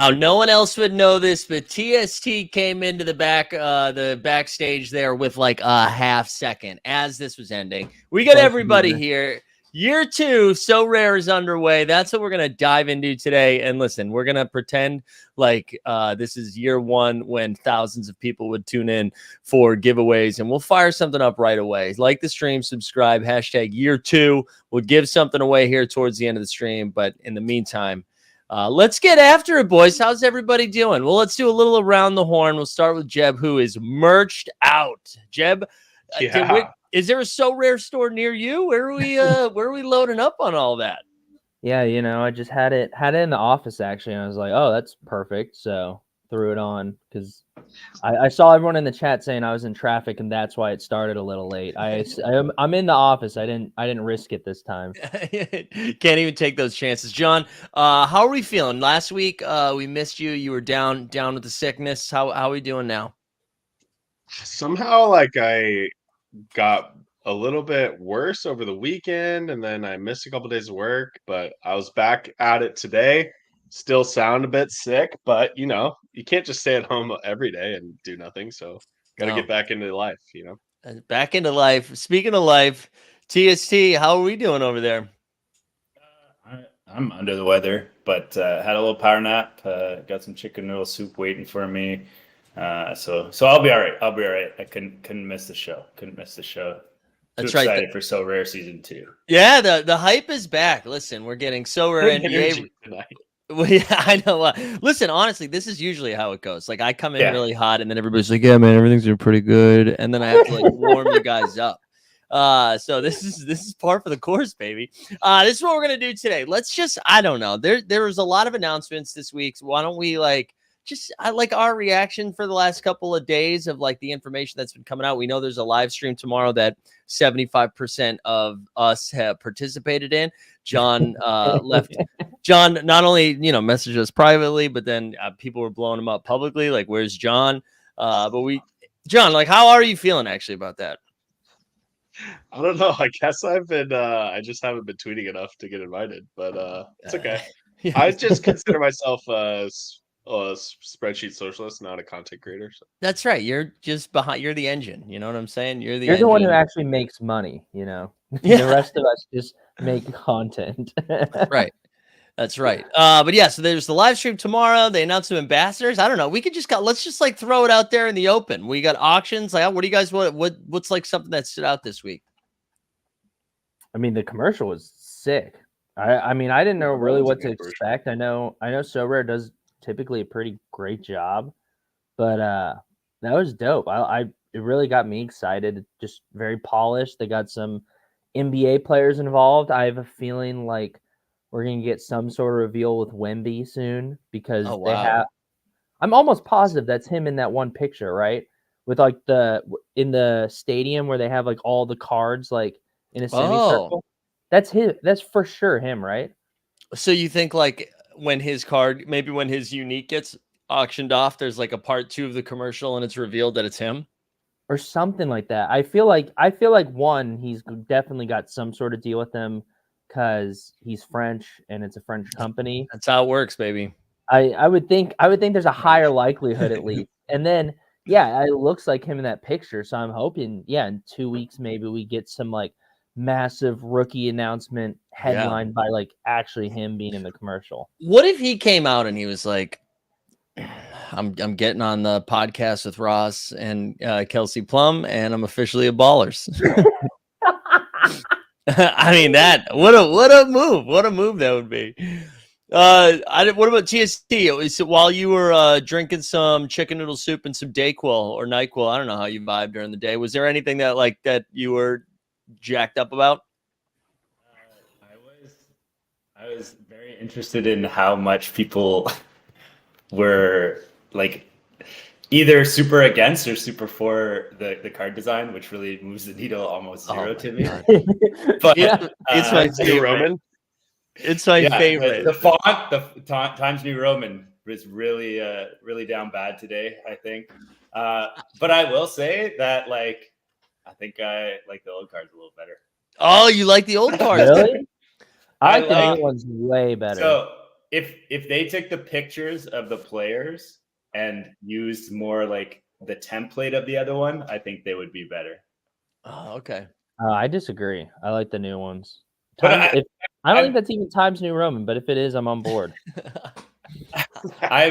Oh, no one else would know this, but TST came into the backstage there with like a half second as this was ending. We got everybody here. Year 2, So Rare is underway. That's what we're going to dive into today. And listen, we're going to pretend like this is year 1 when thousands of people would tune in for giveaways, and we'll fire something up right away. Like the stream, subscribe, hashtag year 2. We'll give something away here towards the end of the stream. But in the meantime, let's get after it, boys. How's everybody doing? Well, let's do a little around the horn. We'll start with Jeb, who is merched out. Jeb, is there a So Rare store near you? Where are we loading up on all that? Yeah, I just had it in the office actually, and I was like, oh, that's perfect. So threw it on because I saw everyone in the chat saying I was in traffic, and that's why it started a little late. I'm in the office. I didn't risk it this time. Can't even take those chances. John, how are we feeling? Last week we missed you. You were down with the sickness. How are we doing now? Somehow, like, I got a little bit worse over the weekend, and then I missed a couple days of work, but I was back at it today. Still sound a bit sick, but you can't just stay at home every day and do nothing. So gotta get back into life, Back into life. Speaking of life, TST, how are we doing over there? I'm under the weather, but had a little power nap. Got some chicken noodle soup waiting for me. So I'll be all right. I couldn't miss the show. That's Too right. Excited for So Rare season 2. Yeah, the hype is back. Listen, we're getting So Rare NBA tonight. Well, yeah, I know. Listen, honestly, this is usually how it goes. Like, I come in really hot, and then everybody's like, "Yeah, man, everything's doing pretty good," and then I have to like warm you guys up. So this is par for the course, baby. This is what we're gonna do today. Let's I don't know. There was a lot of announcements this week. So why don't we I like our reaction for the last couple of days of like the information that's been coming out. We know there's a live stream tomorrow that 75% of us have participated in. John left. John not only messaged us privately, but then people were blowing him up publicly. Like, where's John? John, like, how are you feeling actually about that? I don't know. I guess I've been. I just haven't been tweeting enough to get invited, but it's okay. I just consider myself a spreadsheet socialist, not a content creator. So. That's right. You're just behind. You're the engine. You know what I'm saying? You're the one who actually makes money. The rest of us just make content. Right. That's right. But yeah, so there's the live stream tomorrow. They announced some ambassadors. I don't know. We could let's just like throw it out there in the open. We got auctions. Like, what do you guys what's like something that stood out this week? I mean, the commercial was sick. I mean, I didn't know really what to expect. I know So Rare does typically a pretty great job, but that was dope. It really got me excited. Just very polished. They got some NBA players involved. I have a feeling like we're gonna get some sort of reveal with Wemby soon because they have. I'm almost positive that's him in that one picture, right? With like in the stadium where they have like all the cards like in a semicircle. That's him. That's for sure him, right? So you think like when his unique gets auctioned off, there's like a part 2 of the commercial and it's revealed that it's him? Or something like that. I feel like one, he's definitely got some sort of deal with them because he's French and it's a French company. That's how it works, baby. I would think there's a higher likelihood at least. And then it looks like him in that picture. So I'm hoping, in 2 weeks maybe we get some like massive rookie announcement headlined by like actually him being in the commercial. What if he came out and he was like, I'm getting on the podcast with Ross and Kelsey Plum, and I'm officially a Ballers. I mean, what a move that would be. What about TST? So while you were drinking some chicken noodle soup and some Dayquil or NyQuil, I don't know how you vibe during the day. Was there anything that you were jacked up about? I was very interested in how much people were like either super against or super for the card design, which really moves the needle almost zero to me. But it's my favorite. Roman. It's my favorite. The font, the Times New Roman was really really down bad today, I think. But I will say that I think I like the old cards a little better. Oh, you like the old cards? Really? I think the new one's way better. So if they took the pictures of the players and used more like the template of the other one, I think they would be better. Oh, okay. I disagree. I like the new ones. But I don't think that's even Times New Roman, but if it is, I'm on board. I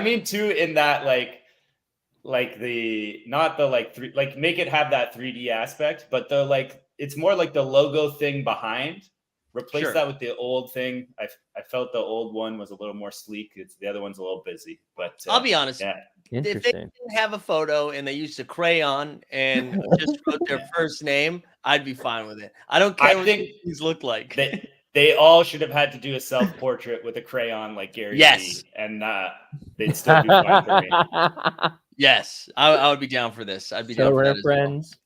mean too, in that like the not the like three, like make it have that 3D aspect, but the like it's more like the logo thing behind. Replace that with the old thing. I felt the old one was a little more sleek. It's the other one's a little busy. But I'll be honest. Yeah. If they didn't have a photo and they used a crayon and just wrote their first name, I'd be fine with it. I don't care what these look like. They all should have had to do a self-portrait with a crayon like Gary Vee, and they'd still be fine for me. Yes, I would be down for this. I'd be down for that as friends.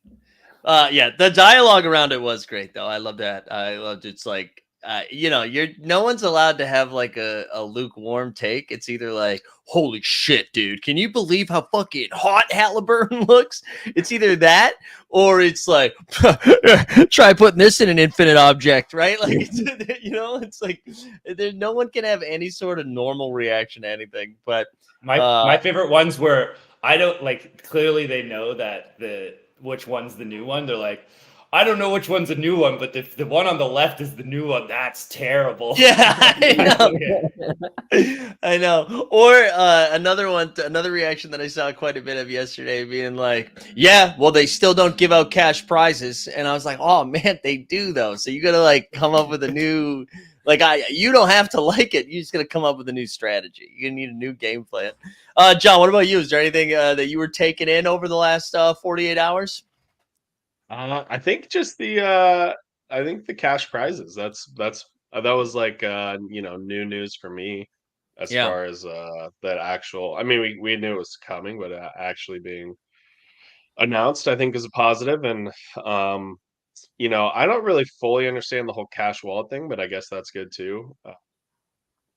Well. Yeah, the dialogue around it was great, though. I love that. I loved it's like, no one's allowed to have like a lukewarm take. It's either like, holy shit, dude, can you believe how fucking hot Halliburton looks? It's either that or it's like, try putting this in an infinite object, right? Like, it's like no one can have any sort of normal reaction to anything. But my favorite ones were, I don't like, clearly they know that which one's the new one. They're like, I don't know which one's a new one, but the one on the left is the new one. That's terrible. Yeah, I know. Or another reaction that I saw quite a bit of yesterday being like, yeah, well, they still don't give out cash prizes. And I was like, oh, man, they do, though. So you got to like come up with a new, you don't have to like it. You're just going to come up with a new strategy. You're going to need a new game plan. John, what about you? Is there anything that you were taking in over the last 48 hours? I think just the cash prizes. That was like new news for me as far as that actual. I mean, we knew it was coming, but actually being announced, I think, is a positive. And I don't really fully understand the whole cash wallet thing, but I guess that's good too,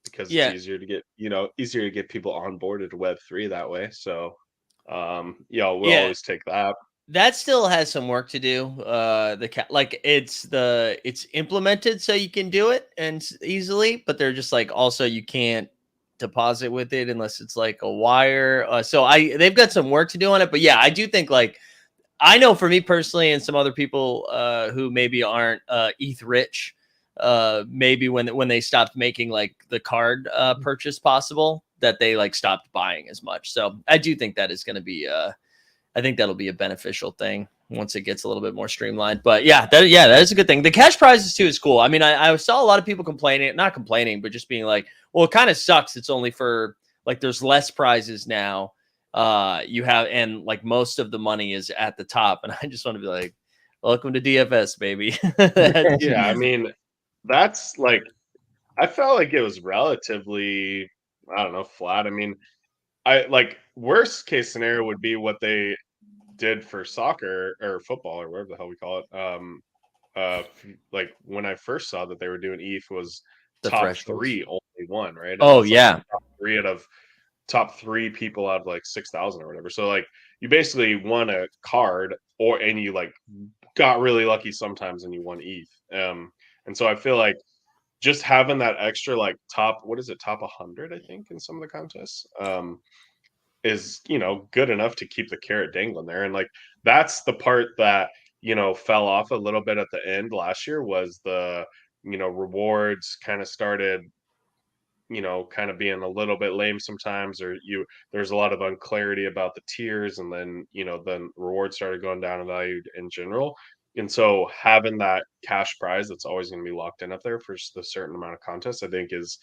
because it's easier to get people onboarded to Web3 that way. So, we'll always take that. That still has some work to do. It's implemented so you can do it and easily, but they're just like also you can't deposit with it unless it's like a wire. They've got some work to do on it, but yeah, I do think I know for me personally and some other people who maybe aren't ETH rich, maybe when they stopped making like the card purchase possible, that they like stopped buying as much. So I do think that is going to be I think that'll be a beneficial thing once it gets a little bit more streamlined. But that is a good thing. The cash prizes too is cool. I mean, I saw a lot of people not complaining, but just being like, well, it kind of sucks. It's only for like, there's less prizes now. And like most of the money is at the top. And I just want to be like, welcome to DFS, baby. Yeah. I mean, that's like, I felt like it was relatively, I don't know, flat. I mean, worst case scenario would be what they did for soccer or football or whatever the hell we call it. Like when I first saw that they were doing ETH was the top thresholds. 3 only one, right? And top three people out of like 6,000 or whatever. So like you basically won a card and you like got really lucky sometimes and you won ETH. And so I feel like just having that extra like top 100, I think, in some of the contests, is good enough to keep the carrot dangling there. And like that's the part that fell off a little bit at the end last year was the rewards kind of started kind of being a little bit lame sometimes, or there's a lot of unclarity about the tiers, and then then rewards started going down in value in general. And so having that cash prize that's always going to be locked in up there for just a certain amount of contests, I think is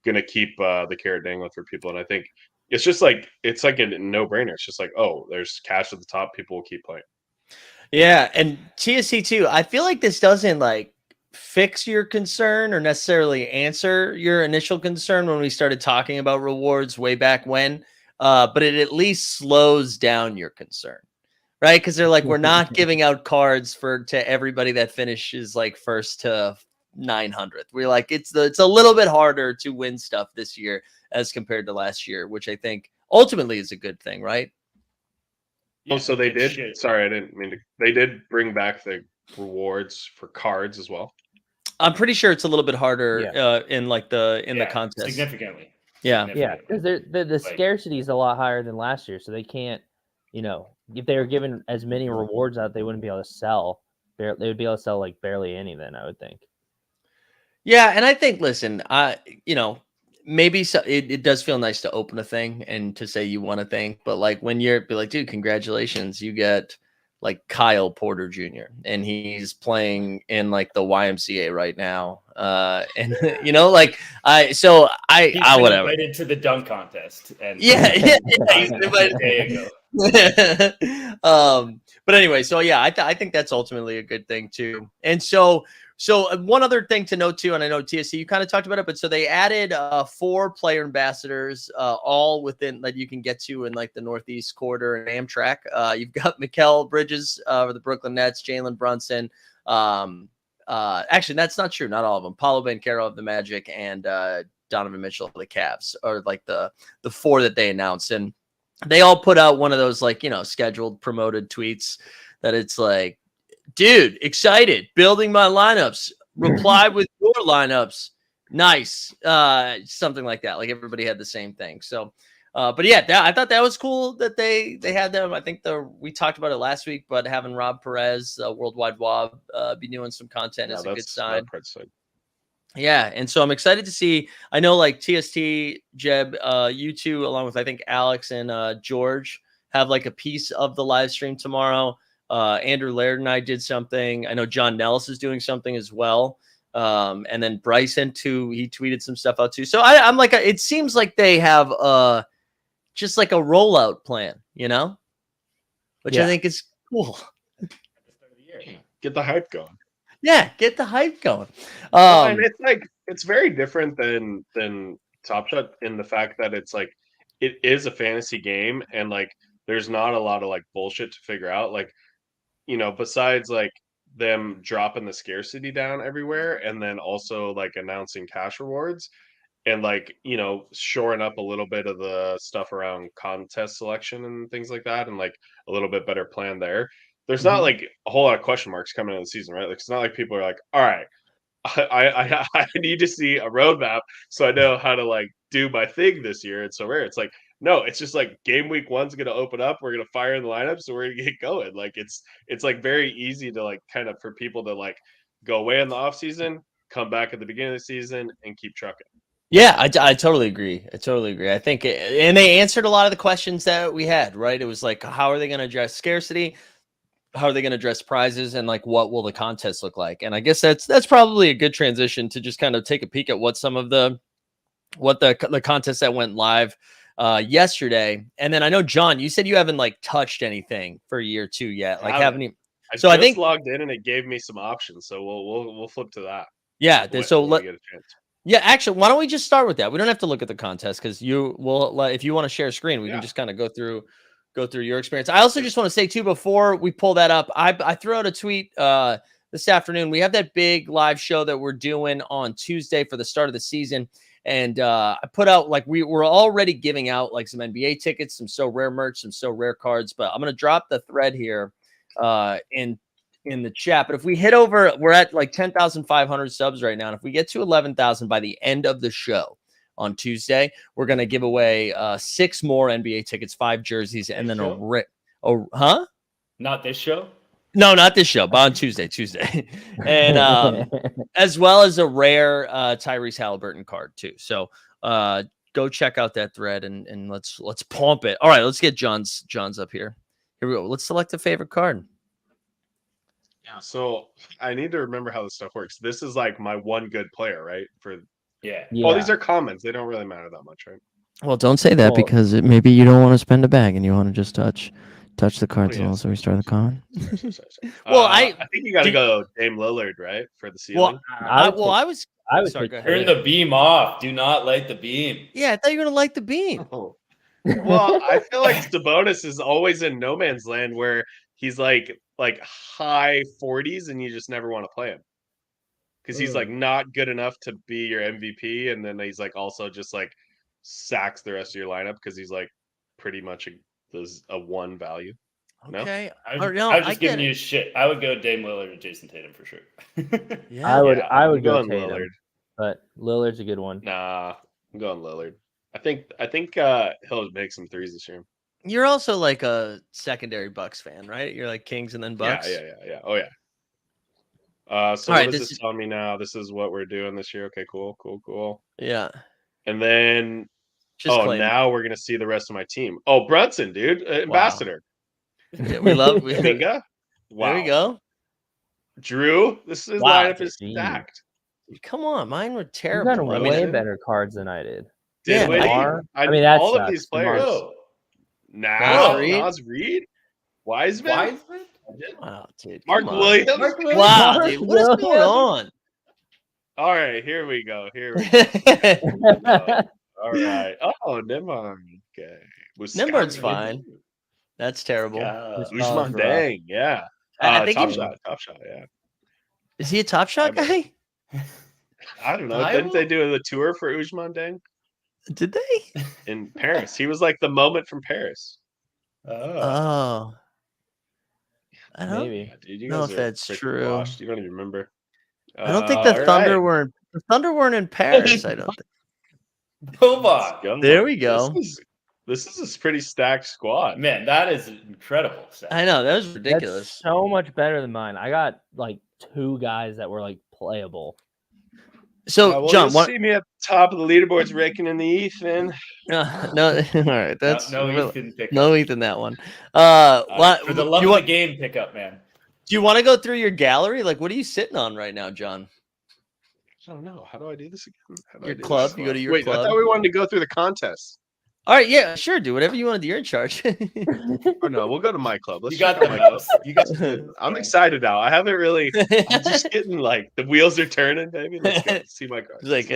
going to keep the carrot dangling for people. And I think it's just like it's like a no-brainer. It's just like, oh, there's cash at the top, people will keep playing. Yeah, and TSC too. I feel like this doesn't like fix your concern or necessarily answer your initial concern when we started talking about rewards way back when, but it at least slows down your concern, right? Because they're like, we're not giving out cards to everybody that finishes like first to 900th. We're like, it's a little bit harder to win stuff this year as compared to last year, which I think ultimately is a good thing, right? Oh, so they did. Sorry, I didn't mean to. They did bring back the rewards for cards as well. I'm pretty sure it's a little bit harder in like the contest. Significantly. Yeah. Yeah, because the scarcity is a lot higher than last year, so they can't, if they were given as many rewards out, they wouldn't be able to sell. They would be able to sell like barely any then, I would think. Yeah, and I think, listen, maybe it does feel nice to open a thing and to say you won a thing, but like when you're be like, dude, congratulations, you get like Kyle Porter Jr. and he's playing in like the YMCA right now, and like he's whatever. Invited to the dunk contest, and yeah, he's invited. There you go. But anyway, so yeah, I think that's ultimately a good thing too. And so one other thing to note too, and I know TSC, you kind of talked about it, but so they added 4 player ambassadors, all within that you can get to in like the Northeast quarter and Amtrak. You've got Mikal Bridges for the Brooklyn Nets, Jalen Brunson. Actually, that's not true. Not all of them. Paulo Banchero of the Magic and Donovan Mitchell of the Cavs are like the 4 that they announced. And they all put out one of those like, scheduled promoted tweets that it's like, dude, excited, building my lineups, reply with your lineups. Nice. Something like that. Like everybody had the same thing. So, but yeah, I thought that was cool that they had them. I think we talked about it last week, but having Rob Perez, Worldwide Wob, be doing some content is a good sign. Yeah, and so I'm excited to see. I know like TST, Jeb, you two, along with I think Alex and George, have like a piece of the live stream tomorrow. Andrew Laird and I did something. I know John Nellis is doing something as well. And then Bryson too, he tweeted some stuff out too. So I'm like, it seems like they have just like a rollout plan, which I think is cool. Get the hype going. Yeah, get the hype going. And it's very different than Top Shot in the fact that it's like it is a fantasy game and like there's not a lot of like bullshit to figure out. Like, besides like them dropping the scarcity down everywhere and then also like announcing cash rewards and like, shoring up a little bit of the stuff around contest selection and things like that and like a little bit better plan there. There's not like a whole lot of question marks coming into the season, right? Like it's not like people are like, all right, I need to see a roadmap so I know how to like do my thing this year. It's so rare. It's like, no, it's just like game week 1's gonna open up. We're gonna fire in the lineup, so we're gonna get going. Like it's like very easy to like kind of for people to like go away in the off season, come back at the beginning of the season, and keep trucking. Yeah, I totally agree. I think, and they answered a lot of the questions that we had, right? It was like, how are they going to address scarcity? How are they going to address prizes? And like, what will the contest look like? And I guess that's probably a good transition to just kind of take a peek at what some of the contests that went live yesterday. And then I know, John, you said you haven't like touched anything for year 2 yet. Like, haven't you? So I think logged in and it gave me some options. So we'll flip to that. Yeah. So get a chance. Yeah, actually, why don't we just start with that? We don't have to look at the contest because if you want to share a screen, we can just kind of go through your experience. I also just want to say too, before we pull that up, I threw out a tweet this afternoon. We have that big live show that we're doing on Tuesday for the start of the season. And I put out like we're already giving out like some NBA tickets, some So Rare merch, some So Rare cards, but I'm going to drop the thread here in the chat. But if we hit over, we're at like 10,500 subs right now. And if we get to 11,000 by the end of the show on Tuesday, we're going to give away 6 more NBA tickets, 5 jerseys, and then Not this show? No, not this show, but on Tuesday. And as well as a rare Tyrese Halliburton card too. So go check out that thread and let's pump it. All right, let's get John's up here. Here we go. Let's select a favorite card. Yeah, so I need to remember how this stuff works. This is like my one good player, right? Well, these are commons. They don't really matter that much, right? Well, don't say that because maybe you don't want to spend a bag and you want to just touch the cards and also restart the common. Well, I think you got to go Dame Lillard, right, for the ceiling. I was sorry, turn the beam off. Do not light the beam. Yeah, I thought you were gonna light the beam. Oh. Well, I feel like Sabonis is always in no man's land where he's like high 40s and you just never want to play him because he's like not good enough to be your MVP, and then he's like also just like sacks the rest of your lineup because he's like pretty much a 1 value. Okay. I was just giving you shit. I would go Dame Lillard or Jason Tatum for sure. Yeah. I would go going Tatum, Lillard. but Lillard's a good one. Nah, I'm going Lillard. I think he'll make some threes this year. You're also like a secondary Bucks fan, right? You're like Kings and then Bucks. Yeah. Oh yeah. So All what right, does this tell me now? This is what we're doing this year. Okay, cool. Yeah. And then, now we're gonna see the rest of my team. Oh, Brunson, dude, ambassador. Yeah, we love Kuminga. Wow. There we go. Drew, this is lineup is stacked. Come on, mine were You've terrible. got way better cards than I did. I mean, that's all of these players. Nas Reed, Wiseman. Wow, dude. Mark Williams. Wow, dude. What is going on? All right, here we go. All right. Oh, Nimbar. Okay. Nimbar's fine. That's terrible. Usman Dang, yeah. I think Top shot, yeah. Is he a Top Shot guy? I don't know. Didn't they do the tour for Usman Dang? Did they? In Paris. He was like the moment from Paris. Oh. I don't know if that's true. Washed. You don't even remember. I don't think the Thunder weren't in Paris. I don't think. Come on. There we go. This is a pretty stacked squad. Man, that is incredible. I know. That was ridiculous. That's so much better than mine. I got like 2 guys that were like playable. So, John, see me at the top of the leaderboards raking in the Ethan. No, all right. That's no Ethan pickup. No Ethan that one. For the love of the game pickup, man. Do you want to go through your gallery? Like, what are you sitting on right now, John? I don't know. How do I do this again? Your club. You go to your club. I thought we wanted to go through the contest. All right, yeah, sure. Do whatever you want to do. You're in charge. Oh no, we'll go to my club. You got the mouse. You got. I'm excited now. I haven't really. I'm just getting like the wheels are turning, baby. Let's go see my cards. Like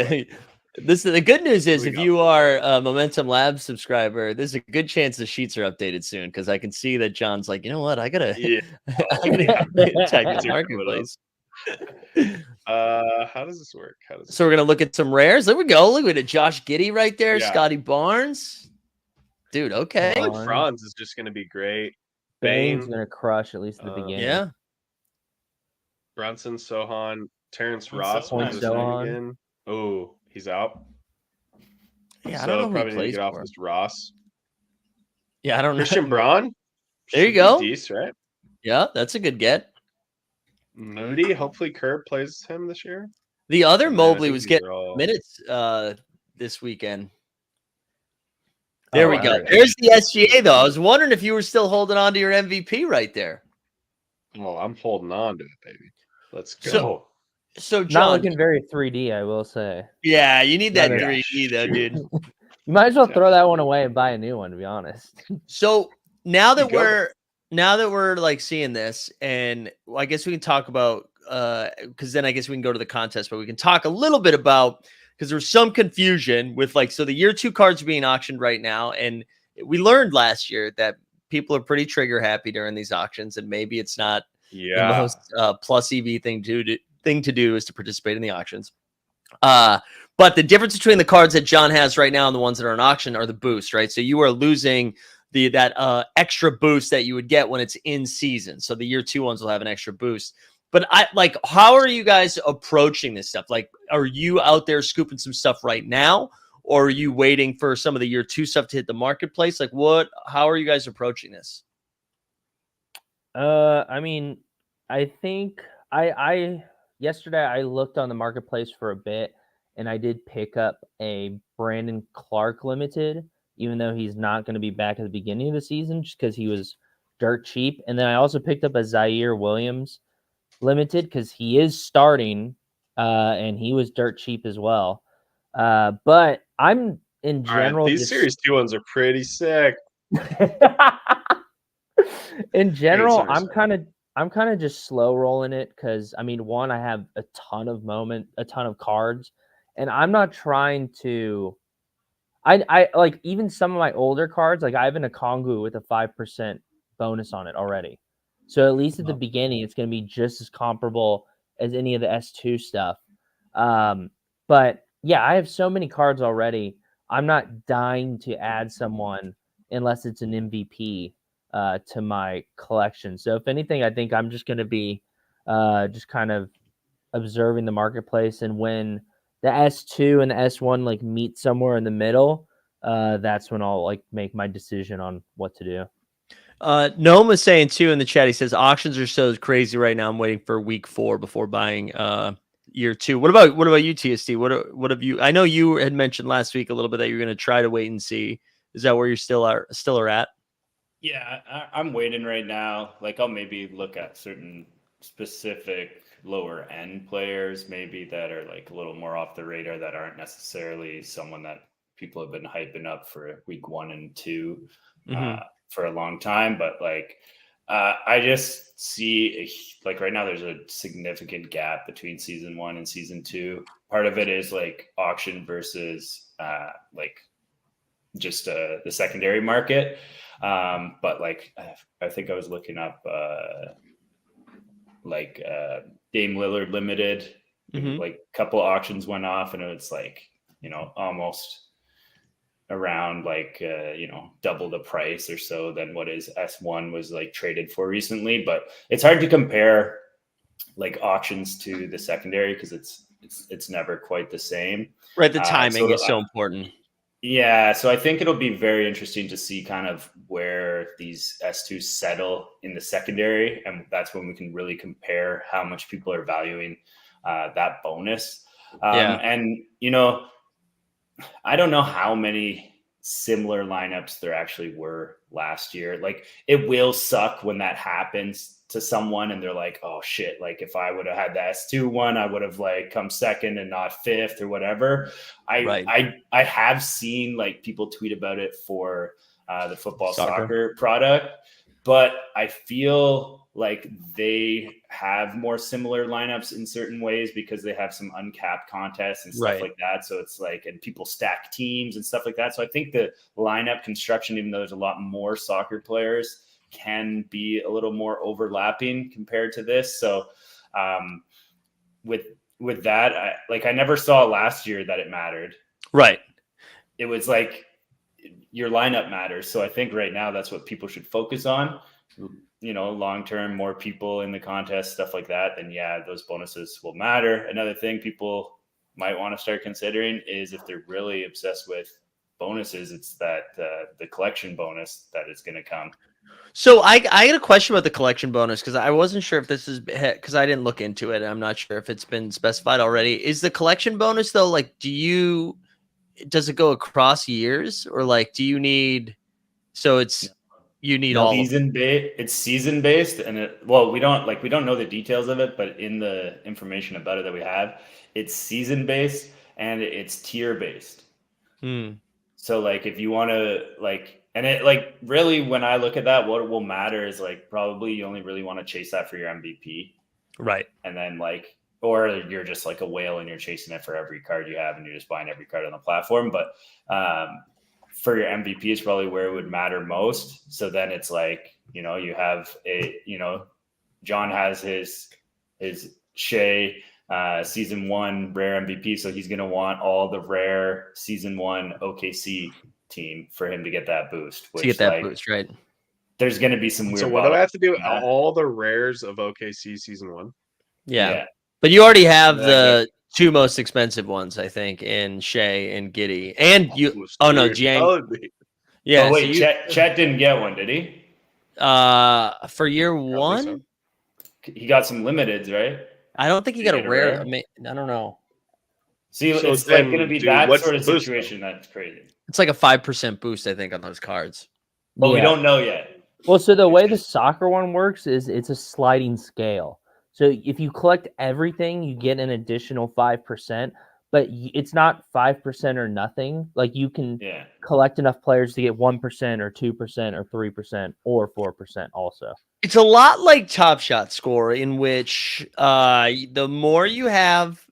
this. The good news is, if you are a Momentum Labs subscriber, there's a good chance the sheets are updated soon, because I can see that John's like, you know what, I gotta check the marketplace. How does this work? So we're gonna look at some rares. There we go. Look at it. Josh Giddey right there. Yeah. Scotty Barnes. Dude, okay. I think Franz is just gonna be great. Bane's gonna crush, at least at the beginning. Yeah. Brunson, Sohan, Terrence Ross again. Oh, he's out. Yeah, I don't know probably who he plays get off for. this Ross. Yeah, I don't know. Christian Braun. There you go. Decent, right? Yeah, that's a good get. Moody, hopefully Kerr plays him this year. The other Mobley was getting minutes this weekend. There we go. There's the SGA, though. I was wondering if you were still holding on to your MVP right there. Oh, I'm holding on to it, baby. Let's go. So John, not looking very 3D, I will say. Yeah, you need that 3D, though, dude. You might as well throw that one away and buy a new one, to be honest. So now that we're like seeing this, and I guess we can talk about because then I guess we can go to the contest, but we can talk a little bit about, because there's some confusion with so the year 2 cards are being auctioned right now, and we learned last year that people are pretty trigger happy during these auctions, and maybe it's not the most plus EV thing to do is to participate in the auctions. But the difference between the cards that John has right now and the ones that are in auction are the boost, right? So you are losing that extra boost that you would get when it's in season. So the year 2 ones will have an extra boost. But how are you guys approaching this stuff? Like, are you out there scooping some stuff right now, or are you waiting for some of the year 2 stuff to hit the marketplace? Like, how are you guys approaching this? I mean, I think yesterday I looked on the marketplace for a bit, and I did pick up a Brandon Clark limited, even though he's not going to be back at the beginning of the season, just because he was dirt cheap. And then I also picked up a Zaire Williams limited because he is starting, and he was dirt cheap as well. But I'm in general. These series 2 ones are pretty sick. In general, I'm kind of just slow rolling it because I mean, one, I have a ton of cards, and I'm not trying to. I like even some of my older cards. Like I have an Okongwu with a 5% bonus on it already. So at least at the beginning, it's going to be just as comparable as any of the S2 stuff. But yeah, I have so many cards already. I'm not dying to add someone unless it's an MVP. to my collection. So if anything, I think I'm just going to be just kind of observing the marketplace, and when the S2 and the S1 like meet somewhere in the middle, that's when I'll like make my decision on what to do. Noam was saying too in the chat. He says auctions are so crazy right now. I'm waiting for week 4 before buying year 2. What about you, TST? What have you? I know you had mentioned last week a little bit that you're going to try to wait and see. Is that where you still are at? Yeah, I'm waiting right now. Like I'll maybe look at certain specific lower end players, maybe that are like a little more off the radar, that aren't necessarily someone that people have been hyping up for week 1 and 2 for a long time. But like I just see like right now there's a significant gap between season 1 and season 2. Part of it is like auction versus like just the secondary market. But like I think I was looking up Dame Lillard limited, like a couple auctions went off, and it's like, you know, almost around like double the price or so than what his S1 was like traded for recently. But it's hard to compare like auctions to the secondary because it's never quite the same. Right, the timing is so important. Yeah, so I think it'll be very interesting to see kind of where these S2s settle in the secondary, and that's when we can really compare how much people are valuing that bonus. And you know, I don't know how many similar lineups there actually were last year. Like it will suck when that happens to someone and they're like, oh shit, like if I would have had the S2 one, I would have like come second and not fifth or whatever. I have seen like people tweet about it for the football soccer product, but I feel like they have more similar lineups in certain ways because they have some uncapped contests and stuff like that. So it's like, and people stack teams and stuff like that. So I think the lineup construction, even though there's a lot more soccer players, can be a little more overlapping compared to this. So with that, I never saw last year that it mattered. Right. It was like your lineup matters. So I think right now that's what people should focus on. You know, long term, more people in the contest, stuff like that, then yeah, those bonuses will matter. Another thing people might want to start considering is if they're really obsessed with bonuses, it's that the collection bonus that is going to come. So I got a question about the collection bonus because I wasn't sure if this is because I didn't look into it. I'm not sure if it's been specified already. Is the collection bonus though, like, does it go across years, or like do you need? So it's you need all season based. It's season based, and we don't know the details of it, but in the information about it that we have, it's season based and it's tier based. So like if you want to like, and it like really when I look at that, what will matter is like probably you only really want to chase that for your MVP, right? And then like, or you're just like a whale and you're chasing it for every card you have and you're just buying every card on the platform. But for your MVP is probably where it would matter most. So then it's like, you know, you have John has his Shea season 1 rare MVP. So he's going to want all the rare season 1 OKC team for him to get that boost. To get that boost, right? There's going to be some weird. So what do I have to do? All the rares of OKC season 1? Yeah. But you already have the 2 most expensive ones, I think, in Shea and Giddy. And you Jiang. Yeah. Oh, wait, Chet didn't get one, did he? For year 1? So. He got some limiteds, right? I don't think he got a rare. I don't know. See, so it's like going to be that sort of situation that's crazy. It's like a 5% boost, I think, on those cards. But we don't know yet. Well, so the way the soccer one works is it's a sliding scale. So if you collect everything, you get an additional 5%, but it's not 5% or nothing. Like you can collect enough players to get 1% or 2% or 3% or 4% also. It's a lot like Top Shot Score, in which the more you have,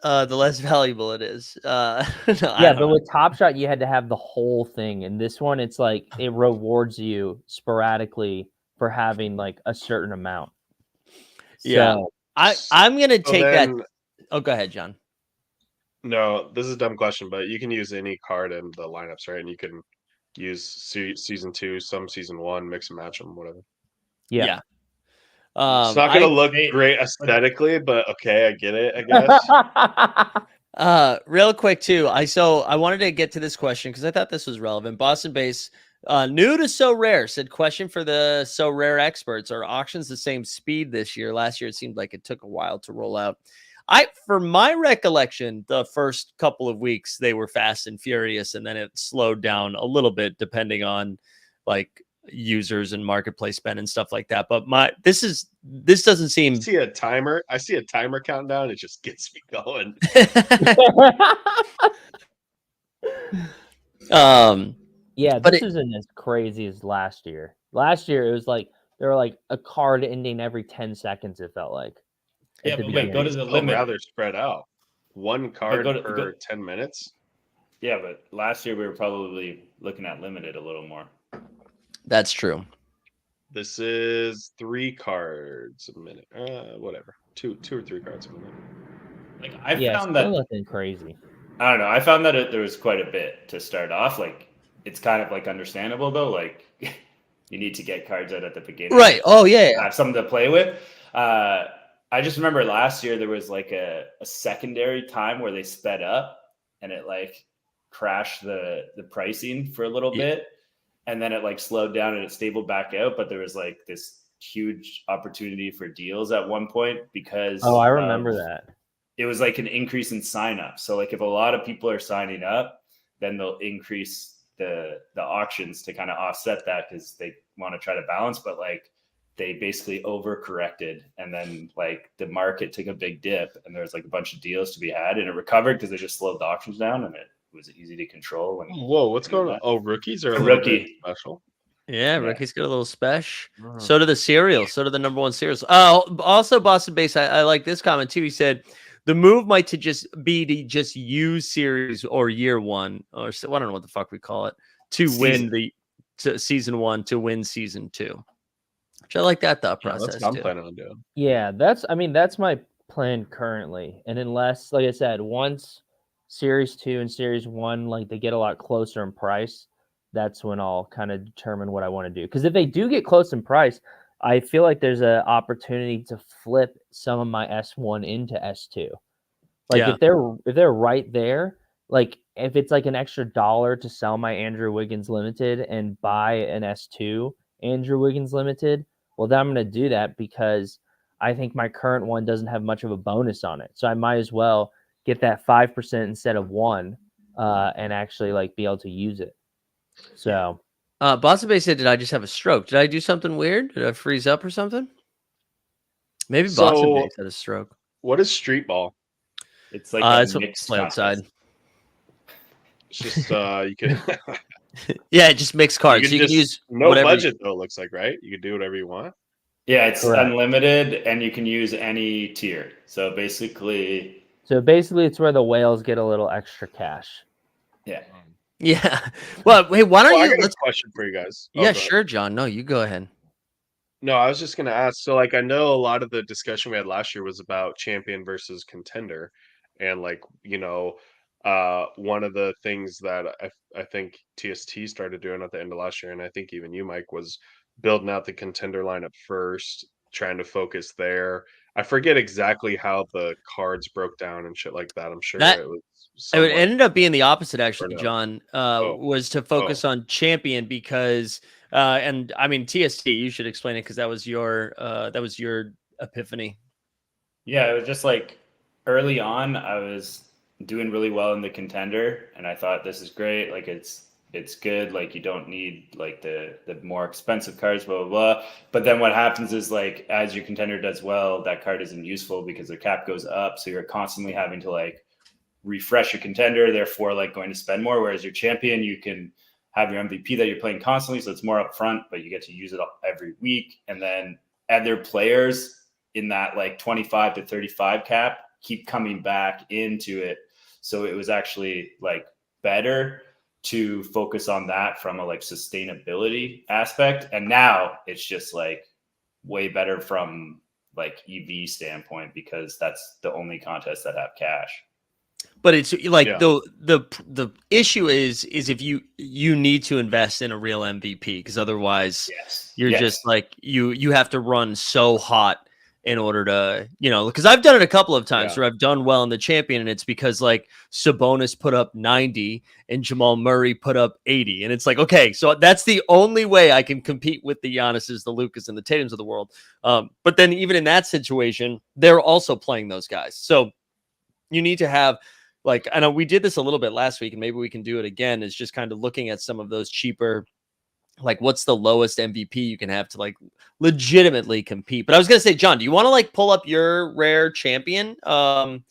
the less valuable it is. But with Top Shot, you had to have the whole thing. And this one, it's like it rewards you sporadically for having like a certain amount. Yeah, so, I'm gonna take that. Oh, go ahead, John. No, this is a dumb question, but you can use any card in the lineups, right? And you can use season 2, some season 1, mix and match them, whatever. Yeah. It's not gonna look great aesthetically, but okay, I get it, I guess. Real quick too. I wanted to get to this question because I thought this was relevant. Boston Base, new to Sorare, said question for the Sorare experts: are auctions the same speed this year? Last year it seemed like it took a while to roll out. For my recollection, the first couple of weeks they were fast and furious, and then it slowed down a little bit depending on like users and marketplace spend and stuff like that. But this doesn't seem. I see a timer countdown. It just gets me going. Yeah, this isn't as crazy as last year. Last year it was like there were like a card ending every 10 seconds. It felt like. Yeah, but wait, go to the limit. Rather spread out. One card per 10 minutes. Yeah, but last year we were probably looking at limited a little more. That's true. This is 3 cards a minute. Whatever. 2 or 3 cards a minute. Like I found that nothing crazy. I don't know. I found that there was quite a bit to start off. Like it's kind of like understandable though. Like you need to get cards out at the beginning, right? Oh yeah. Have something to play with. I just remember last year there was like a secondary time where they sped up and it like crashed the pricing for a little bit, and then it like slowed down and it stabled back out. But there was like this huge opportunity for deals at one point because I remember that. It was like an increase in signups. So like if a lot of people are signing up, then they'll increase the auctions to kind of offset that because they want to try to balance. But like they basically overcorrected, and then like the market took a big dip, and there was like a bunch of deals to be had, and it recovered because they just slowed the auctions down, and it was easy to control. Whoa, what's going on? Oh, rookies are a rookie special. Yeah, rookies got a little special. So do the cereals. So do the number 1 cereals. Oh, also Boston Base. I like this comment too. He said the move might to just use series or year 1, or I don't know what the fuck we call it, to win season 1 to win season 2. Which I like that thought process. That's what I'm planning on doing. Yeah, that's my plan currently. And unless, like I said, once Series 2 and Series 1, like they get a lot closer in price, that's when I'll kind of determine what I want to do. Because if they do get close in price, I feel like there's an opportunity to flip some of my S1 into S2. Like if they're right there, like if it's like an extra $1 to sell my Andrew Wiggins Limited and buy an S2 Andrew Wiggins Limited, well, then I'm going to do that because I think my current one doesn't have much of a bonus on it. So I might as well get that 5% instead of 1 and actually like be able to use it. So Boston Bay said, did I just have a stroke? Did I do something weird? Did I freeze up or something? Maybe Boston Bay had a stroke. What is street ball? It's like it's mixed play outside. It's just you can yeah, just mix cards. You can use no budget though, it looks like, right? You can do whatever you want. Yeah, it's unlimited and you can use any tier. So basically it's where the whales get a little extra cash. Yeah. Yeah. Well, hey, why don't you? I got a question for you guys. Yeah, sure, John. No, you go ahead. No, I was just gonna ask. So, like, I know a lot of the discussion we had last year was about champion versus contender, and like, one of the things that I think TST started doing at the end of last year, and I think even you, Mike, was building out the contender lineup first, trying to focus there. I forget exactly how the cards broke down and shit like that. I'm sure it was. It ended up being the opposite, actually, John. Was to focus on champion because, and I mean TST. You should explain it because that was your epiphany. Yeah, it was just like early on, I was doing really well in the contender, and I thought this is great. Like it's good. Like you don't need like the more expensive cards, blah blah blah. But then what happens is like as your contender does well, that card isn't useful because their cap goes up, so you're constantly having to like refresh your contender, therefore like going to spend more. Whereas your champion, you can have your MVP that you're playing constantly, so it's more upfront, but you get to use it every week. And then other players in that like 25 to 35 cap keep coming back into it. So it was actually like better to focus on that from a like sustainability aspect. And now it's just like way better from like EV standpoint because that's the only contests that have cash. But it's like the issue is if you need to invest in a real MVP, because otherwise you're just like you have to run so hot in order to, because I've done it a couple of times where I've done well in the champion, and it's because like Sabonis put up 90 and Jamal Murray put up 80, and it's like, okay, so that's the only way I can compete with the Giannis's, the Lucas, and the Tatums of the world. But then even in that situation, they're also playing those guys, so you need to have, like, I know we did this a little bit last week, and maybe we can do it again, is just kind of looking at some of those cheaper, like what's the lowest MVP you can have to like legitimately compete. But I was going to say, John, do you want to like pull up your rare champion and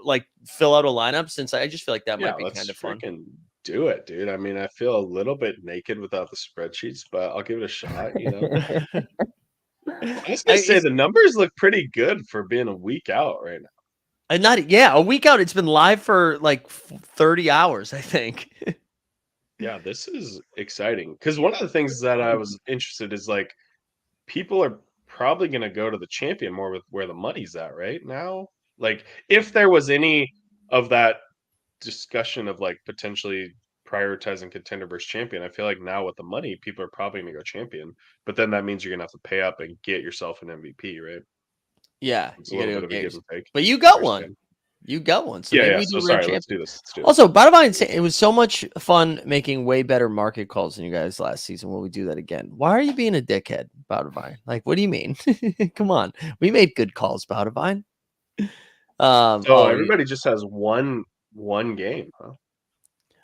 like fill out a lineup, since I just feel like that might be kind of fun. Do it, dude. I mean, I feel a little bit naked without the spreadsheets, but I'll give it a shot, I was going to say the numbers look pretty good for being a week out right now. And a week out. It's been live for like 30 hours, I think. Yeah, this is exciting, because one of the things that I was interested is like people are probably going to go to the champion more with where the money's at right now. Like if there was any of that discussion of like potentially prioritizing contender versus champion, I feel like now with the money, people are probably going to go champion, but then that means you're going to have to pay up and get yourself an MVP, right? Yeah, it's a little bit of a give and take. But you got one. Game. You got one. So maybe we do sorry, let's do this. Also, Badavine, it was so much fun making way better market calls than you guys last season. Will we do that again? Why are you being a dickhead, Badavine? Like, what do you mean? Come on. We made good calls, Badavine. So everybody just has one game, huh?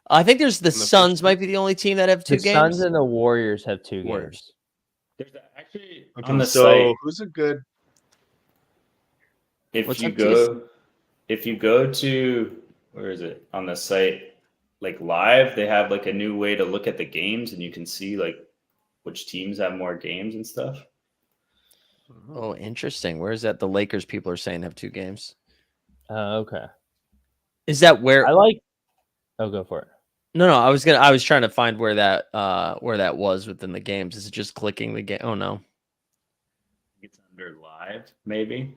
I think there's the Suns might be the only team that have two games. The Suns and the Warriors have two games. There's actually on the site. So who's a good? If you go to, where is it on the site, like live, they have like a new way to look at the games, and you can see like which teams have more games and stuff. Oh, interesting. Where is that? The Lakers people are saying have two games. Okay. Is that where I like? Oh, go for it. No, I was trying to find where that was within the games. Is it just clicking the game? Oh no. It's under live, maybe.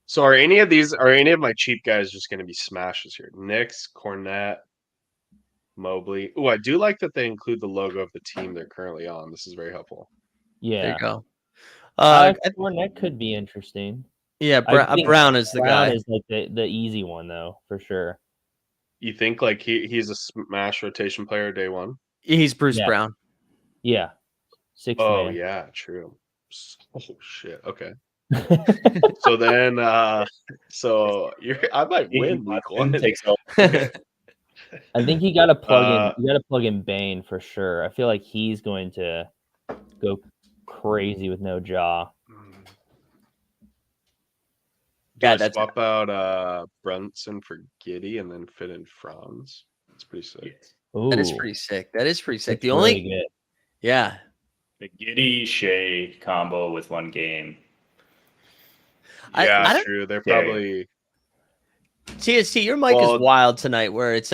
So are any of my cheap guys just going to be smashes here? Knicks, Cornette, Mobley. Oh, I do like that they include the logo of the team they're currently on. This is very helpful. Yeah. There you go. Cornette could be interesting. Yeah, Brown is the guy. Brown is like the easy one though, for sure. You think like he's a smash rotation player day one? He's Bruce Brown. Yeah. 6 man. Yeah, true. Oh shit. Okay. So then, I might win week one. I think you got to plug in. You got to plug in Bane for sure. I feel like he's going to go crazy with no jaw. Yeah, swap out Brunson for Giddy and then fit in Franz. That's pretty sick. Ooh, that is pretty sick. The only good. Yeah, the Giddy Shea combo with one game. Yeah, true. They're probably TST. Your mic is wild tonight. Where it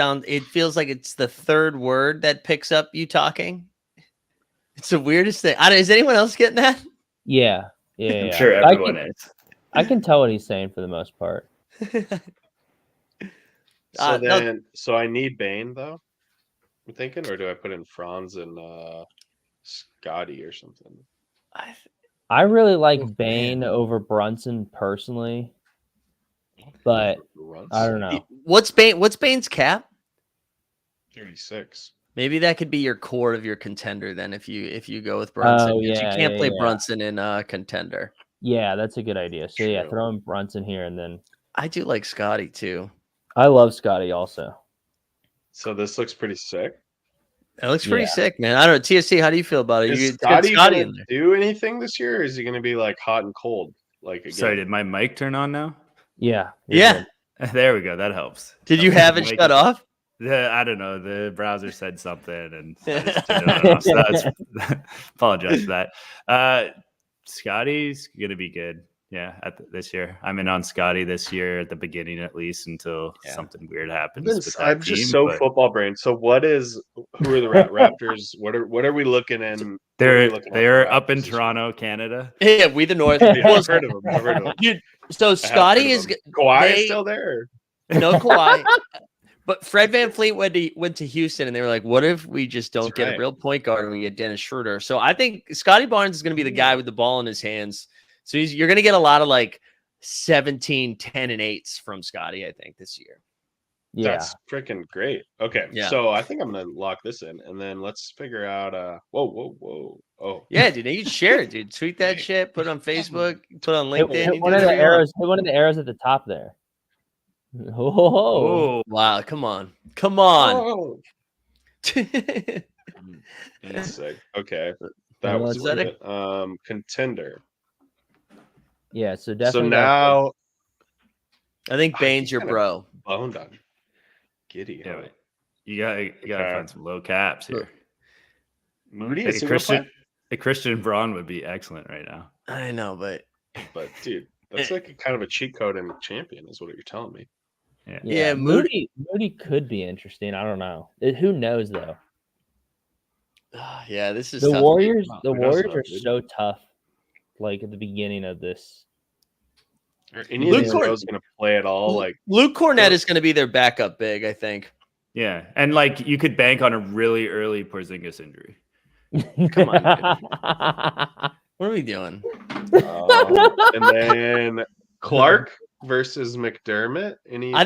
feels like it's the third word that picks up you talking. It's the weirdest thing. Is anyone else getting that? Yeah. I'm sure everyone is. I can tell what he's saying for the most part. So I need Bane though. I'm thinking, or do I put in Franz and Scotty or something? I really like Bane over Brunson personally, but I don't know. What's Bane's cap? 36. Maybe that could be your core of your contender then, if you go with Brunson. You can't play Brunson in contender. Yeah, that's a good idea. So throw in Brunson here, and then I do like Scotty too. I love Scotty also. So this looks pretty sick. It looks pretty sick, man. I don't know. TSC, how do you feel about it? Is Scotty gonna do anything this year, or is he going to be like hot and cold? Like again? Sorry, did my mic turn on now? Yeah. Yeah. There we go. That helps. Did you have it shut off? I don't know. The browser said something, and I just turned it on. So apologize for that. Scotty's gonna be good. Yeah, this year. I'm in on Scotty this year at the beginning, at least, until something weird happens. I'm just so football brain. So who are the Raptors? What are we looking in? They're up in Toronto, Canada. Yeah, we the North. I've heard of them. Dude, so Scotty is Kawhi is still there. No Kawhi. But Fred VanVleet went to Houston, and they were like, "What if we just don't get a real point guard and we get Dennis Schroeder?" So I think Scotty Barnes is going to be the guy with the ball in his hands. So you're going to get a lot of like 17, 10, and 8s from Scotty, I think, this year. Yeah, that's freaking great. Okay, so I think I'm gonna lock this in, and then let's figure out. Whoa. Oh, yeah, dude, you share it, dude. Tweet that shit. Put it on Facebook. Put it on LinkedIn. Hit one of the arrows. Hit one of the arrows at the top there. Oh, wow! Come on. Oh. That's sick. Okay, that was it. Contender. Yeah, so definitely. So now, I think Bane's your bro. Boned on Giddy. Yeah, you gotta find some low caps here. Moody, Christian Braun would be excellent right now. I know, but dude, that's like a kind of a cheat code in Champion, is what you're telling me. Yeah, Moody could be interesting. I don't know. Who knows though? Yeah, this is the tough. Warriors. The Warriors are so tough. Like at the beginning of this. Are any of these girls going to play at all? Like Luke Cornett is going to be their backup big, I think. Yeah, and like you could bank on a really early Porzingis injury. Come on, what are we doing? And then Clark versus McDermott. I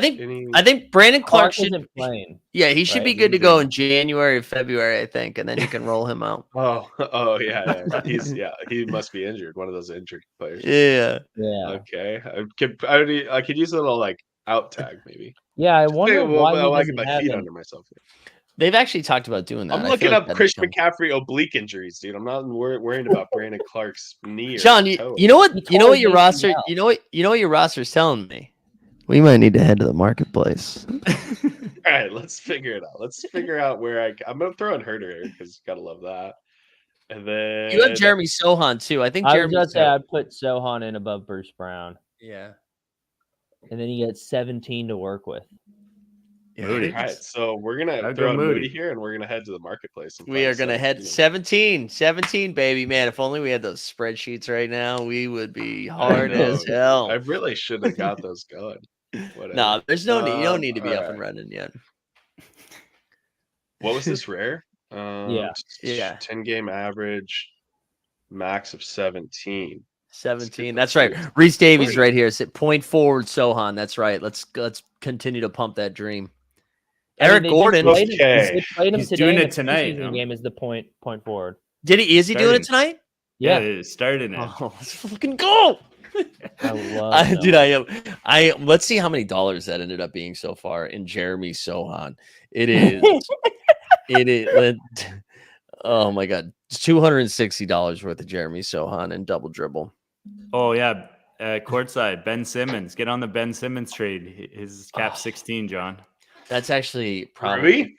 think Brandon Clark should playing. Yeah, he should be good to go in January or February, I think, and then you can roll him out. Yeah. He must be injured. One of those injured players. Yeah. Okay, I could use a little like out tag maybe. Yeah, I wonder why I get my feet under myself here. They've actually talked about doing that. I'm looking up Chris McCaffrey oblique injuries, dude. I'm not worried about Brandon Clark's knee. John, you know what your roster, you know what your roster is telling me. We might need to head to the marketplace. All right, let's figure it out. Let's figure out where I'm gonna throw in Herder here because you gotta love that. And then you have Jeremy Sohan too. I think I'd put Sohan in above Bruce Brown. Yeah. And then you get 17 to work with. Yeah, all right, so we're gonna throw in Moody here, and we're gonna head to the marketplace. We are gonna head 17, baby, man. If only we had those spreadsheets right now, we would be hard as hell. I really should have got those going. No, there's no need. You don't need to be up and running yet. What was this rare? 10 game average, max of 17. 17. That's right. Reese Davies right here. Sit point forward, Sohan. That's right. Let's continue to pump that dream. Eric Gordon. They played him He's today. doing it tonight. The game is the point forward. Is he doing it tonight? Yeah, it started. Oh, let's fucking go! I love dude. Let's see how many dollars that ended up being so far in Jeremy Sohan. It is. It is. Oh my god, it's $260 worth of Jeremy Sohan and double dribble. Oh yeah, courtside Ben Simmons. Get on the Ben Simmons trade. His cap 16, John. That's actually probably.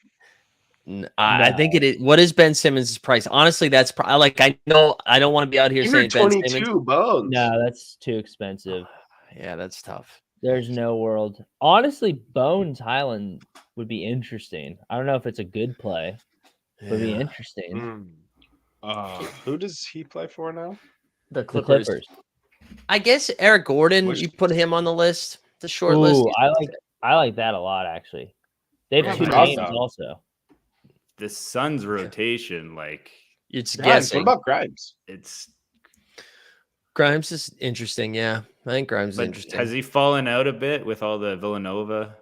I think it is. What is Ben Simmons' price? Honestly, that's I know I don't want to be out here saying Ben Simmons. Bones. No, that's too expensive. Yeah, that's tough. There's no world. Honestly, Bones Highland would be interesting. I don't know if it's a good play. It would be interesting. Who does he play for now? The Clippers. I guess Eric Gordon. You put him on the list. The short list. I like that a lot actually. They have 2 games also. The Suns' rotation, it's guessing. What about Grimes? Grimes is interesting. Yeah, I think Grimes is interesting. Has he fallen out a bit with all the Villanova?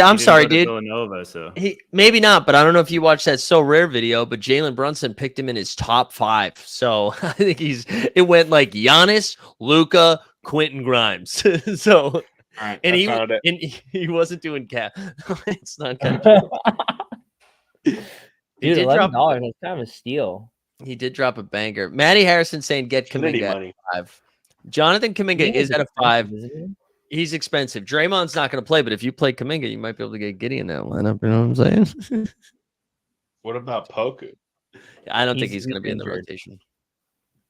I'm sorry, dude. Villanova, so he maybe not, but I don't know if you watched that So Rare video. But Jalen Brunson picked him in his top 5, so I think it went like Giannis, Luka, Quentin Grimes. So, right, and he wasn't doing cap. It's not cap. Dude, $11. That's kind of a steal. He did drop a banger. Matty Harrison saying get Kuminga at 5. Jonathan Kuminga is at a 5. He's expensive. Draymond's not going to play, but if you play Kuminga, you might be able to get Giddey in that lineup. You know what I'm saying? What about Poku? I don't think he's going to be in the rotation.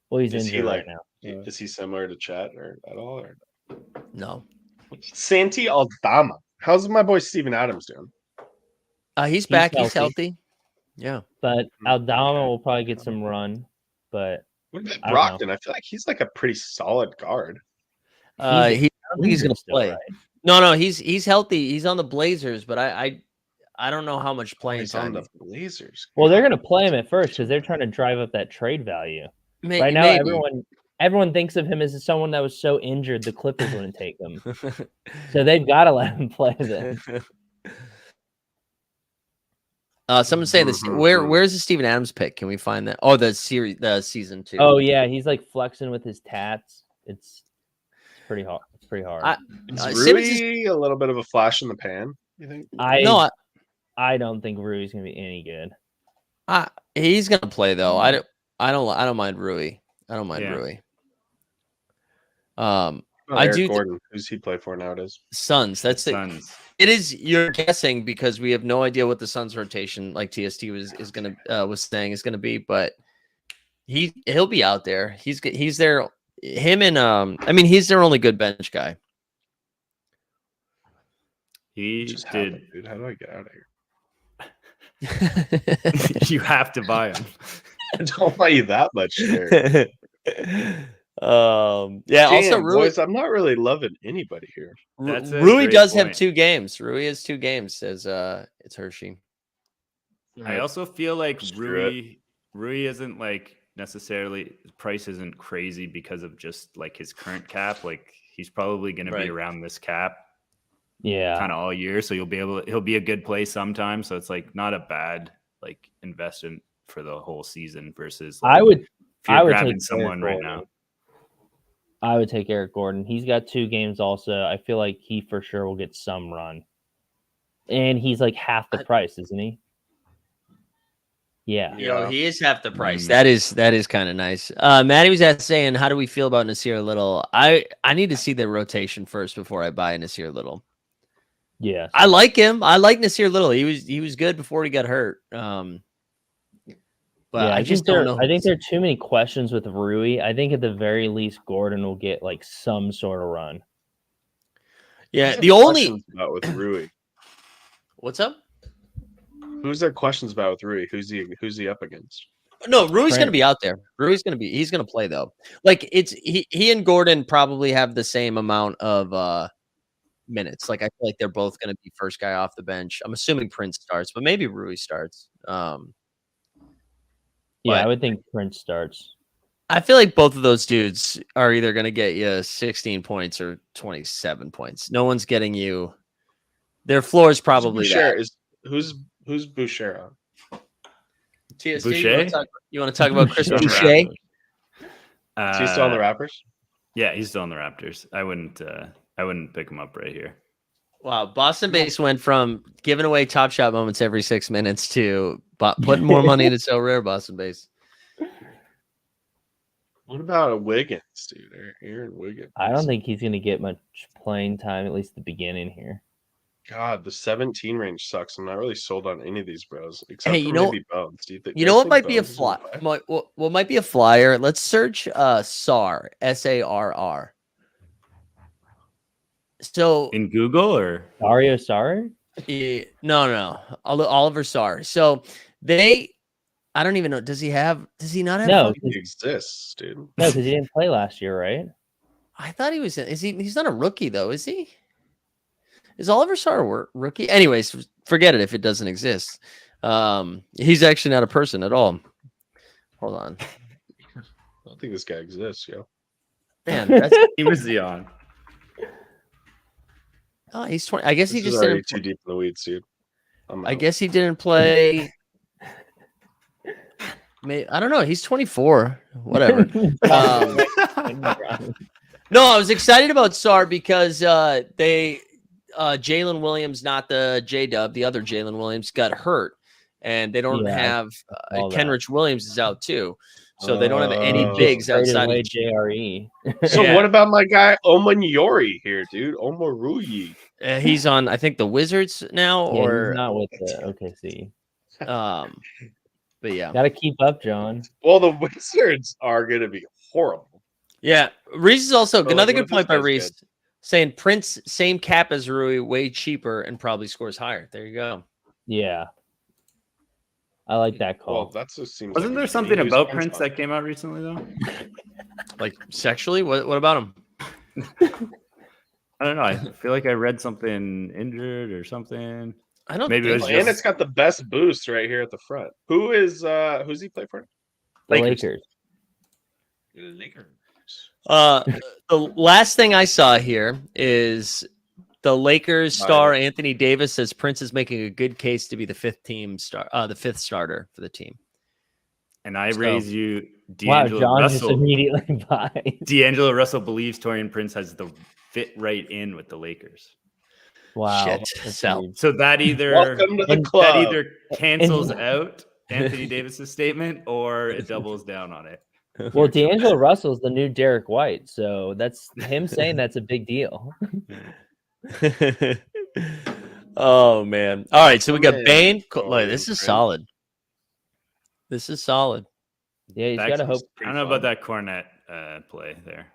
Well, he's injured right now. Is he similar to Chet or at all? Or no? Santi Aldama. How's my boy Steven Adams doing? He's back. He's healthy. Yeah, but Aldama will probably get some run. But what about Brockton? I feel like he's like a pretty solid guard. I don't think he's going to play. Right. No, he's healthy. He's on the Blazers, but I don't know how much playing time. On the Blazers. Well, they're gonna play him at first because they're trying to drive up that trade value. Right now, everyone thinks of him as someone that was so injured the Clippers wouldn't take him, so they've got to let him play then. Someone's saying this. Where's the Steven Adams pick? Can we find that? Oh, the season 2. Oh yeah, he's like flexing with his tats. It's pretty hard. It's pretty hard. Is Rui a little bit of a flash in the pan? You think? I don't think Rui's gonna be any good. He's gonna play though. I don't mind Rui. I don't mind Rui. I do. Gordon, who's he play for nowadays? Suns. That's the Suns. It is. You're guessing because we have no idea what the Suns rotation, like TST was saying, is gonna be. But he'll be out there. He's there. Him and I mean, he's their only good bench guy. He just did. Dude, how do I get out of here? You have to buy him. I don't buy you that much there. Yeah. Damn, also, Rui, boys, I'm not really loving anybody here. Rui does have 2 games. Rui has 2 games. Says it's Hershey. I also feel like Rui isn't like necessarily price isn't crazy because of just like his current cap. Like he's probably going to be around this cap. Yeah, kind of all year, so he'll be a good play sometime. So it's like not a bad like investment for the whole season versus like, I would grabbing take someone right now. I would take Eric Gordon. He's got 2 games also. I feel like he for sure will get some run. And he's like half the price, isn't he? Yeah. You know, he is half the price. That is kind of nice. Maddie was saying, how do we feel about Nasir Little? I need to see the rotation first before I buy Nasir Little. Yeah. I like him. I like Nasir Little. He was good before he got hurt. But I just don't know. I think there are too many questions with Rui. I think at the very least, Gordon will get like some sort of run. Yeah, the only about with Rui. What's up? Who's there questions about with Rui? Who's he up against? No, Rui's going to be out there. He's going to play though. Like he and Gordon probably have the same amount of minutes. Like I feel like they're both going to be first guy off the bench. I'm assuming Prince starts, but maybe Rui starts. Yeah, I would think Prince starts. I feel like both of those dudes are either going to get you 16 points or 27 points. No one's getting you. Their floor is probably who's Boucher on? TST, Boucher? You want to talk about Chris Boucher? Is he still on the Raptors? Yeah, he's still on the Raptors. I wouldn't pick him up right here. Wow, Boston Base went from giving away Top Shot moments every 6 minutes to putting more money into Sorare Boston Base. What about Wiggins, dude? Aaron Wiggins. I don't think he's going to get much playing time, at least the beginning here. God, the 17 range sucks. I'm not really sold on any of these bros, except for maybe Bones. You know what might be a flyer? What might be a flyer? Let's search SAR, SARR. So in Google or Dario Saric? No, Oliver Sarr. So I don't even know. Does he not have? No, he exists, dude. No, because he didn't play last year, right? I thought he was. He's not a rookie though, is he? Is Oliver Sarr a rookie? Anyways, forget it if it doesn't exist. He's actually not a person at all. Hold on. I don't think this guy exists, yo. Man, he was Zion. Oh, he's 20. I guess he just didn't. Too deep in the weeds, dude. I guess he didn't play. I don't know. He's 24. Whatever. No, I was excited about Sarr because Jalen Williams, not the J-Dub, the other Jalen Williams, got hurt, and they don't have Kenrich Williams is out too, so they don't have any bigs outside of JRE. So what about my guy Omanyori here, dude? Omoruyi. He's on, I think, the Wizards now, or he's not with the OKC. But yeah, gotta keep up, John. Well, the Wizards are gonna be horrible. Yeah, Reese is also another good point by Reese, saying Prince same cap as Rui, way cheaper and probably scores higher. There you go. Yeah, I like that call. Well, that just seems. Wasn't there something about Prince that came out recently though? Like sexually? What about him? I don't know. I feel like I read something injured or something. I don't Maybe think it was And just it's got the best boost right here at the front. Who's he play for? The Lakers. The last thing I saw here is the Lakers star Anthony Davis says Prince is making a good case to be the fifth starter for the team. And I raise you, Wow, D'Angelo John Russell. just immediately buys. D'Angelo Russell believes Taurean Prince has the fit right in with the Lakers. Shit. Wow. So that either welcome to the club. That either cancels out Anthony Davis's statement or it doubles down on it. Well, D'Angelo Russell's the new Derek White, so that's him saying that's a big deal. Oh man! All right, so we got Bane. This is solid. This is solid. Yeah, he's got to hope. I don't know about that Cornet play there.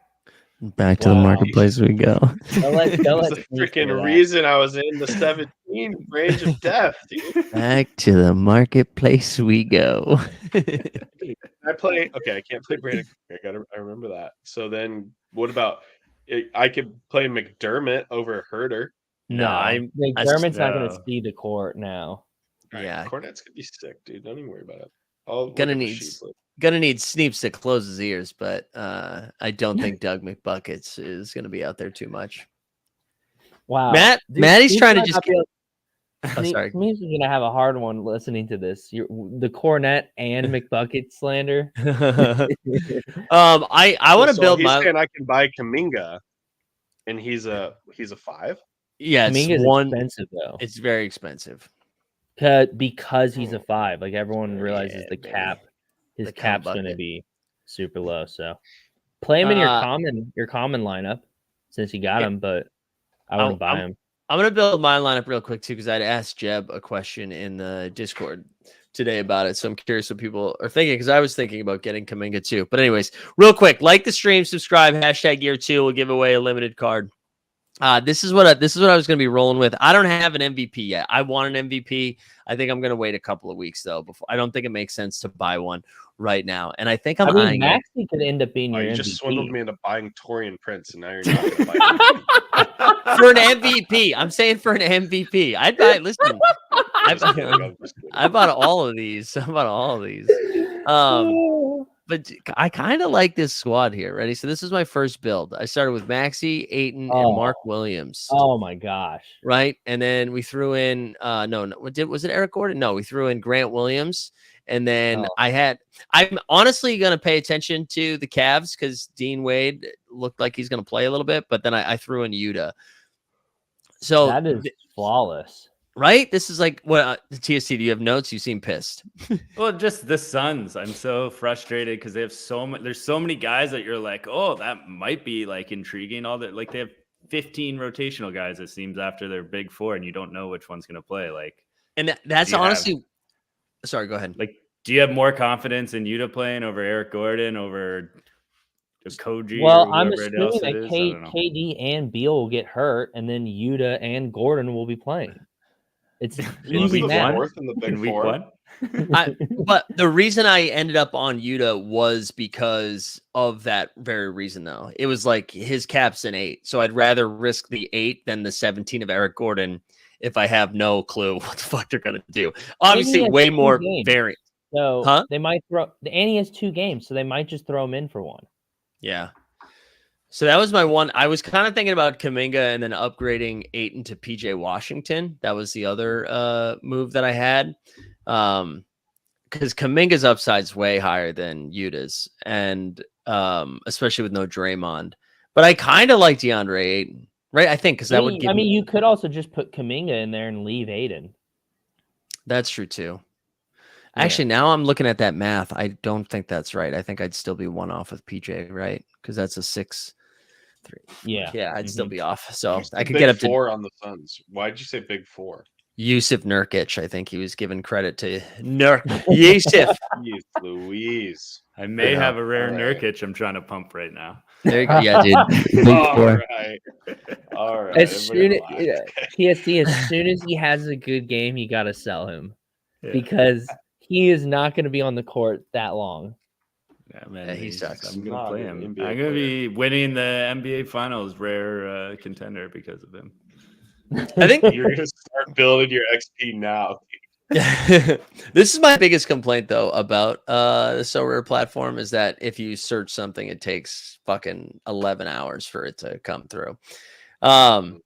Back to the marketplace we go. That's the freaking reason I was in the 17 range of death, dude. Back to the marketplace we go. I can't play Brandon. I remember that. So then, what about? I could play McDermott over Herter. No, McDermott's not going to see the court now. Yeah, Cornet's gonna be sick, dude. Don't even worry about it. Gonna need Sneeps to close his ears, but I don't think Doug McBuckets is going to be out there too much. Wow, Maddie's trying to just. Sorry, Sneeps is going to have a hard one listening to this. The Cornet and McBucket slander. I want to build he's my. saying I can buy Kuminga, and he's a 5. Yeah, Kuminga's expensive though. It's very expensive. Because he's a 5. Like everyone realizes the cap. His cap's going to be super low. So play him in your common lineup since you got him, but I wouldn't buy him. I'm going to build my lineup real quick too, because I'd asked Jeb a question in the Discord today about it. So I'm curious what people are thinking, because I was thinking about getting Kuminga too. But anyways, real quick, like the stream, subscribe, #year2. We'll give away a limited card. This is what I was going to be rolling with. I don't have an MVP yet. I want an MVP. I think I'm going to wait a couple of weeks though. Before I don't think it makes sense to buy one right now. And I think Maxey could end up being your you MVP. just swindled me into buying Taurean Prince, and now you're not going to buy for an MVP. I'm saying for an MVP. I'd buy. Listen, I bought all of these. But I kind of like this squad here. Ready? So this is my first build. I started with Maxey, Ayton, and Mark Williams. Oh my gosh! Right, and then we threw in was it Eric Gordon? No, we threw in Grant Williams, and then I'm honestly gonna pay attention to the Cavs because Dean Wade looked like he's gonna play a little bit, but then I threw in Yuta. So that is flawless. Right? This is like what TSC. Do you have notes? You seem pissed. Well, just the Suns. I'm so frustrated because they have there's so many guys that you're like, oh, that might be like intriguing. All that, like they have 15 rotational guys. It seems after their big 4, and you don't know which one's gonna play. Like, and that's honestly. Sorry, go ahead. Like, do you have more confidence in Yuta playing over Eric Gordon over Koji? Well, I'm assuming that KD and Beal will get hurt, and then Yuta and Gordon will be playing. It's easy math. But the reason I ended up on Yuta was because of that very reason, though. It was like his cap's an 8, so I'd rather risk the 8 than the 17 of Eric Gordon if I have no clue what the fuck they're gonna do. Obviously, way more variant. So they might throw. And he has 2 games, so they might just throw him in for 1. Yeah. So that was my one. I was kind of thinking about Kuminga and then upgrading Ayton to PJ Washington. That was the other move that I had. Because Kuminga's upside's way higher than Yuta's, and especially with no Draymond. But I kind of like DeAndre Ayton, right? I think because that would give. You could also just put Kuminga in there and leave Ayton. That's true too. Actually, now I'm looking at that math. I don't think that's right. I think I'd still be 1 off with PJ, right? Because that's a 6-3. Yeah, I'd still be off. So I could get up to 4 on the Suns. Why'd you say big 4? Yusuf Nurkic. I think he was giving credit to Yusuf. Louise. I may have a rare Nurkic I'm trying to pump right now. There you go. Yeah, dude. Big 4. All right. As soon as he has a good game, you got to sell him because he is not going to be on the court that long. Yeah, man, Yeah, he sucks. I'm gonna Not play an him. NBA I'm gonna be winning the NBA Finals rare contender because of him. I think you're gonna start building your XP now. this is my biggest complaint though about the Sorare platform is that if you search something, it takes fucking 11 hours for it to come through. Aiden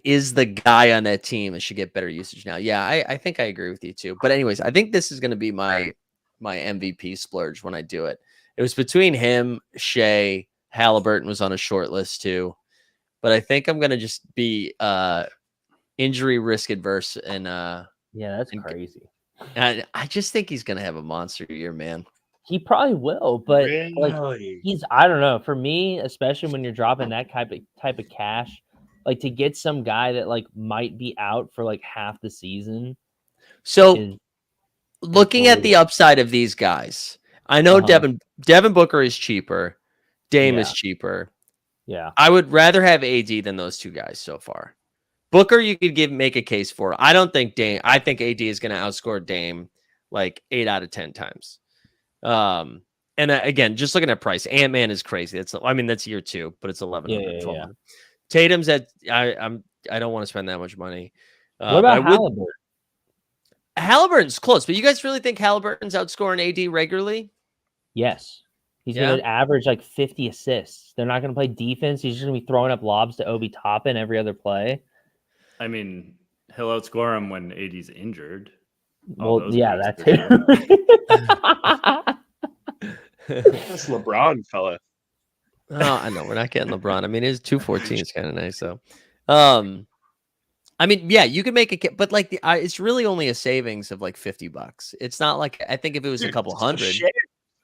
is the guy on that team and should get better usage now. Yeah, I think I agree with you too. But anyways, I think this is going to be my MVP splurge when I do it. It was between him, Shea, Halliburton was on a short list too. But I think I'm going to just be injury risk adverse and yeah, that's crazy. I just think he's going to have a monster year, man. He probably will, but Really? like I don't know. For me, especially when you're dropping that type of cash, like to get some guy that like might be out for like half the season. So looking at the upside of these guys, I know Devin Booker is cheaper, Dame is cheaper. Yeah, I would rather have AD than those two guys so far. Booker, you could make a case for. I don't think Dame. I think AD is going to outscore Dame like 8 out of 10 times. And again, just looking at price, Ant-Man is crazy. That's year 2, but it's 1100, 1200. Tatum's at I don't want to spend that much money. What about Halliburton? Halliburton's close, but you guys really think Halliburton's outscoring AD regularly? Yes. He's going to average like 50 assists. They're not going to play defense. He's just going to be throwing up lobs to Obi Toppin every other play. I mean, he'll outscore him when AD's injured. Well, yeah, that's it. This LeBron fella. Oh, I know we're not getting LeBron. I mean, his 214 is kind of nice, though. I mean, yeah, you could make a, but like it's really only a savings of like $50. It's not like I think if it was a couple hundred.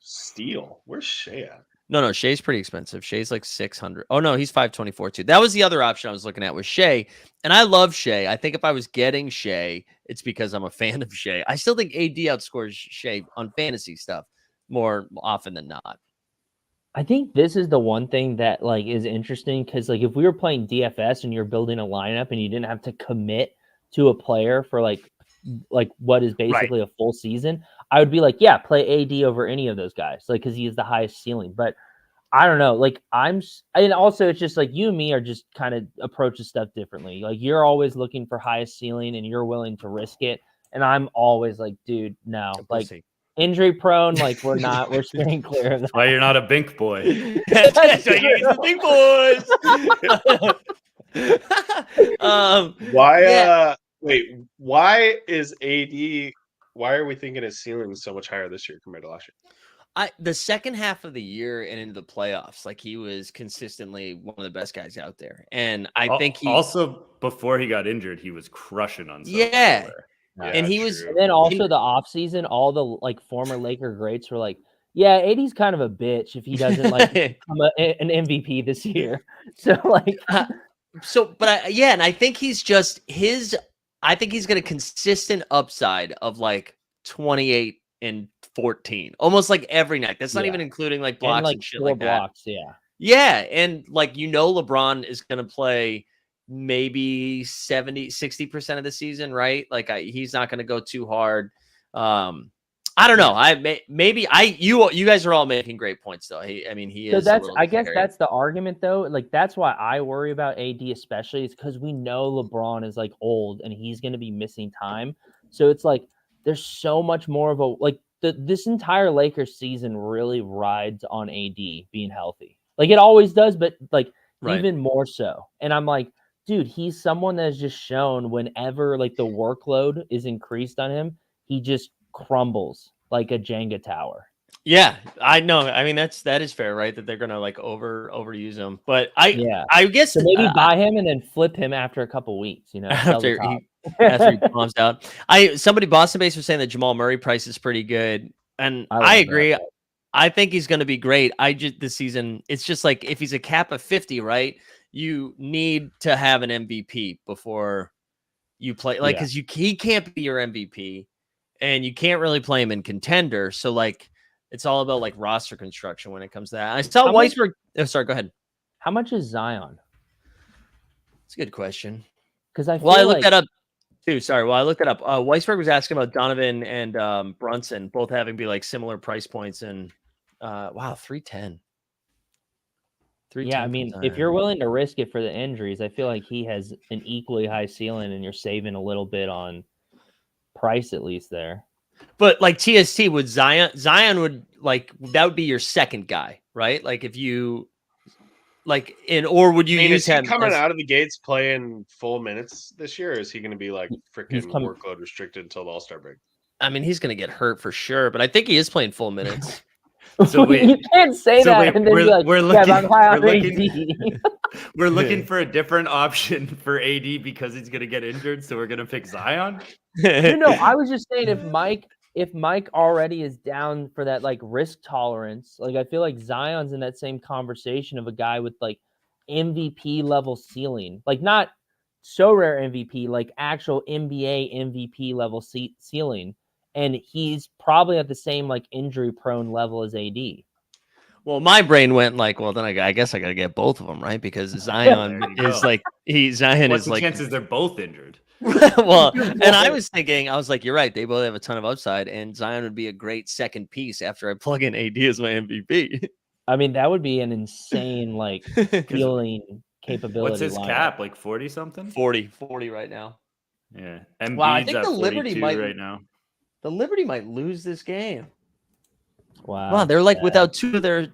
Steal. Where's Shea at? No, Shea's pretty expensive. Shea's like 600. Oh no, he's 524 too. That was the other option I was looking at was Shea, and I love Shea. I think if I was getting Shea, it's because I'm a fan of Shea. I still think AD outscores Shea on fantasy stuff more often than not. I think this is the one thing that like is interesting because like if we were playing DFS and you're building a lineup and you didn't have to commit to a player for like what is basically a full season, I would be like, yeah, play AD over any of those guys, like because he is the highest ceiling. But I don't know, like and also it's just like you and me are just kind of approaching stuff differently. Like you're always looking for highest ceiling and you're willing to risk it, and I'm always like, dude, no, like. Injury prone, like we're staying clear of that. That's why you're not a bink boy. That's why you're the big boys. Why is AD? Why are we thinking his ceiling is so much higher this year compared to last year? The second half of the year and into the playoffs, like he was consistently one of the best guys out there, and I think he also before he got injured, he was crushing on. And he was, and then also the offseason, all the like former Laker greats were like, yeah, AD's kind of a bitch if he doesn't like become an MVP this year. So like, and I think he's just I think he's got a consistent upside of like 28 and 14, almost like every night. That's not even including like blocks and shit like blocks, that. Yeah. And like, LeBron is going to play maybe 60% of the season, right? Like he's not going to go too hard. I don't know. You guys are all making great points though. He is. So I guess that's the argument though. Like that's why I worry about AD especially is because we know LeBron is like old and he's going to be missing time. So it's like there's so much more of a like this entire Lakers season really rides on AD being healthy. Like it always does, but like even more so. And I'm like, dude, he's someone that has just shown whenever like the workload is increased on him, he just crumbles like a Jenga tower. Yeah, I know. I mean, that is fair, right? That they're gonna like overuse him. But I guess so maybe buy him and then flip him after a couple weeks. After he bombs out. Somebody Boston based was saying that Jamal Murray price is pretty good, and I agree. That. I think he's going to be great. This season, it's just like if he's a cap of 50, right? You need to have an MVP before you play, like, because he can't be your MVP, and you can't really play him in contender. So, like, it's all about like roster construction when it comes to that. I saw Weisberg. Sorry, go ahead. How much is Zion? It's a good question. Because I looked that up. 2. Sorry. Well, I looked it up. Weisberg was asking about Donovan and Brunson both having be like similar price points, and wow, 310. Yeah, I mean, if you're willing to risk it for the injuries, I feel like he has an equally high ceiling, and you're saving a little bit on price at least there. But like TST would Zion would like that would be your second guy, right? Like if you like or would you use is he him coming out of the gates playing full minutes this year, or is he going to be like freaking workload restricted until the All-Star break? I mean, he's going to get hurt for sure, but I think he is playing full minutes. So you can't say that and then be like, we're looking for a different option for AD because he's going to get injured, so we're going to pick Zion. No, I was just saying if Mike already is down for that like risk tolerance, like I feel like Zion's in that same conversation of a guy with like MVP level ceiling, like not so rare MVP, like actual NBA MVP level ceiling. And he's probably at the same like injury prone level as AD. Well, my brain went like, well, then I guess I got to get both of them, right? Because Zion is like Zion What's is the like chances they're both injured? Well, and I was like, you're right. They both have a ton of upside, and Zion would be a great second piece after I plug in AD as my MVP. I mean, that would be an insane like feeling capability. What's his cap? Like 40 something? 40 right now. Yeah. And wow, I think the Liberty might right now. The Liberty might lose this game. Wow, they're like without 2 of their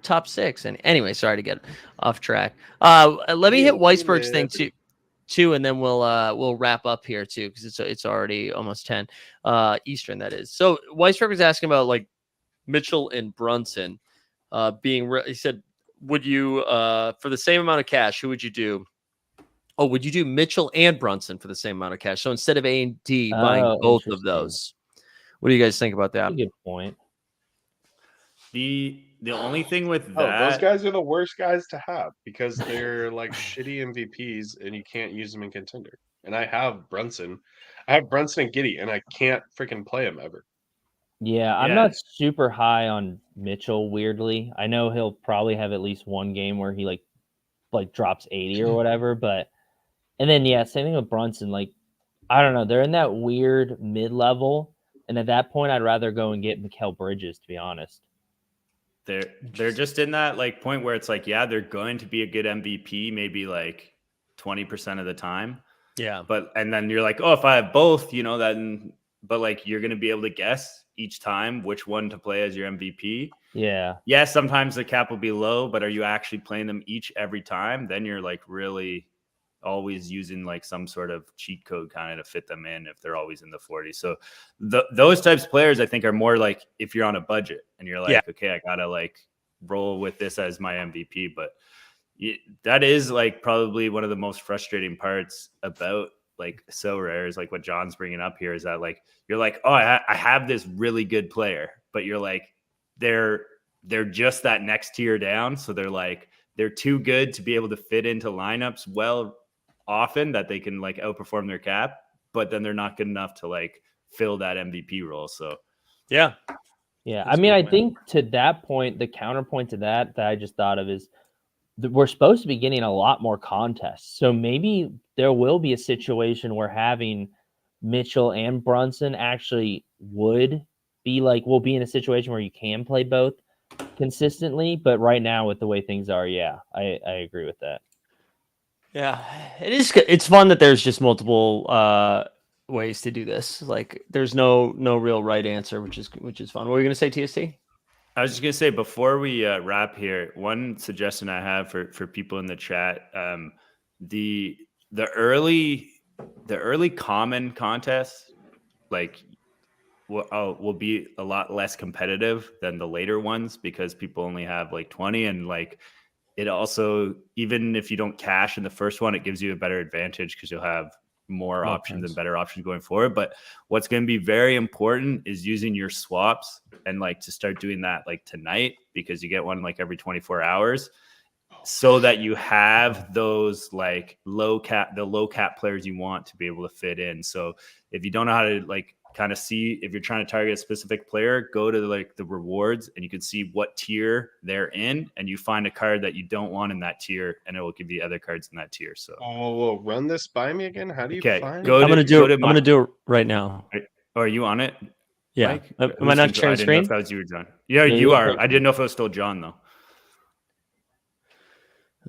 top 6. And anyway, sorry to get off track. Let me hit Weisberg's thing too, and then we'll wrap up here too, because it's already almost 10 Eastern, that is. So Weisberg was asking about like Mitchell and Brunson he said, would you for the same amount of cash, who would you do? Oh, would you do Mitchell and Brunson for the same amount of cash? So instead of A and D, buying both of those. What do you guys think about that? That's a good point. The only thing with that, those guys are the worst guys to have because they're like shitty MVPs and you can't use them in contender. And I have Brunson and Giddey, and I can't freaking play him ever. Yeah, I'm not super high on Mitchell, weirdly. I know he'll probably have at least one game where he like drops 80 or whatever, but and then same thing with Brunson. Like, I don't know, they're in that weird mid-level, and at that point I'd rather go and get Mikal Bridges, to be honest. They're just in that like point where it's like, yeah, they're going to be a good MVP maybe like 20% of the time. Yeah. And then you're like, oh, if I have both, then but like you're going to be able to guess each time which one to play as your MVP. Yeah. Yeah, sometimes the cap will be low, but are you actually playing them every time? Then you're like really always using like some sort of cheat code kind of to fit them in if they're always in the 40s. So those types of players I think are more like if you're on a budget and you're like, okay, I gotta like roll with this as my MVP. But that is like probably one of the most frustrating parts about like Sorare is like what John's bringing up here is that like you're like, oh, I have this really good player, but you're like they're just that next tier down, so they're too good to be able to fit into lineups well often that they can like outperform their cap, but then they're not good enough to like fill that MVP role. So yeah. I mean, I think to that point, the counterpoint to that I just thought of is we're supposed to be getting a lot more contests. So maybe there will be a situation where having Mitchell and Brunson actually would be like, we'll be in a situation where you can play both consistently. But right now with the way things are, I agree with that. Yeah, it is. It's fun that there's just multiple ways to do this. Like there's no real right answer, which is fun. What were you going to say, TST? I was just going to say before we wrap here, one suggestion I have for people in the chat, the early common contests like will be a lot less competitive than the later ones because people only have like 20, and like it also, even if you don't cash in the first one, it gives you a better advantage because you'll have more options and better options going forward. But what's going to be very important is using your swaps and like to start doing that like tonight, because you get one like every 24 hours so that you have those like low cap players you want to be able to fit in. So if you don't know how to like kind of see if you're trying to target a specific player, go to like the rewards and you can see what tier they're in, and you find a card that you don't want in that tier, and it will give you other cards in that tier. So run this by me again. How do you find? I'm gonna do it right now. Oh, are you on it? Yeah. Mike? Am I not sharing screen? I didn't know if that was you or John. Yeah, you are. I didn't know if it was still John though.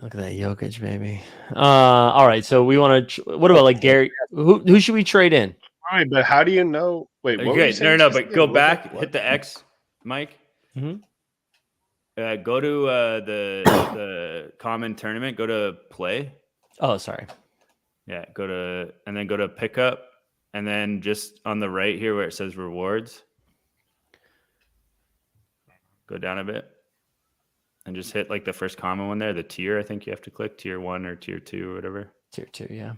Look at that Jokic, baby. All right. So we want to. What about like Gary? Who should we trade in? All right, but how do you know? Wait, what were you saying? No. But go back, hit the X, Mike. Mm-hmm. Go to the common tournament. Go to play. Oh, sorry. Yeah. Go to pickup, and then just on the right here where it says rewards. Go down a bit. And just hit like the first common one there, the tier. I think you have to click tier 1 or tier 2 or whatever. Tier 2, yeah.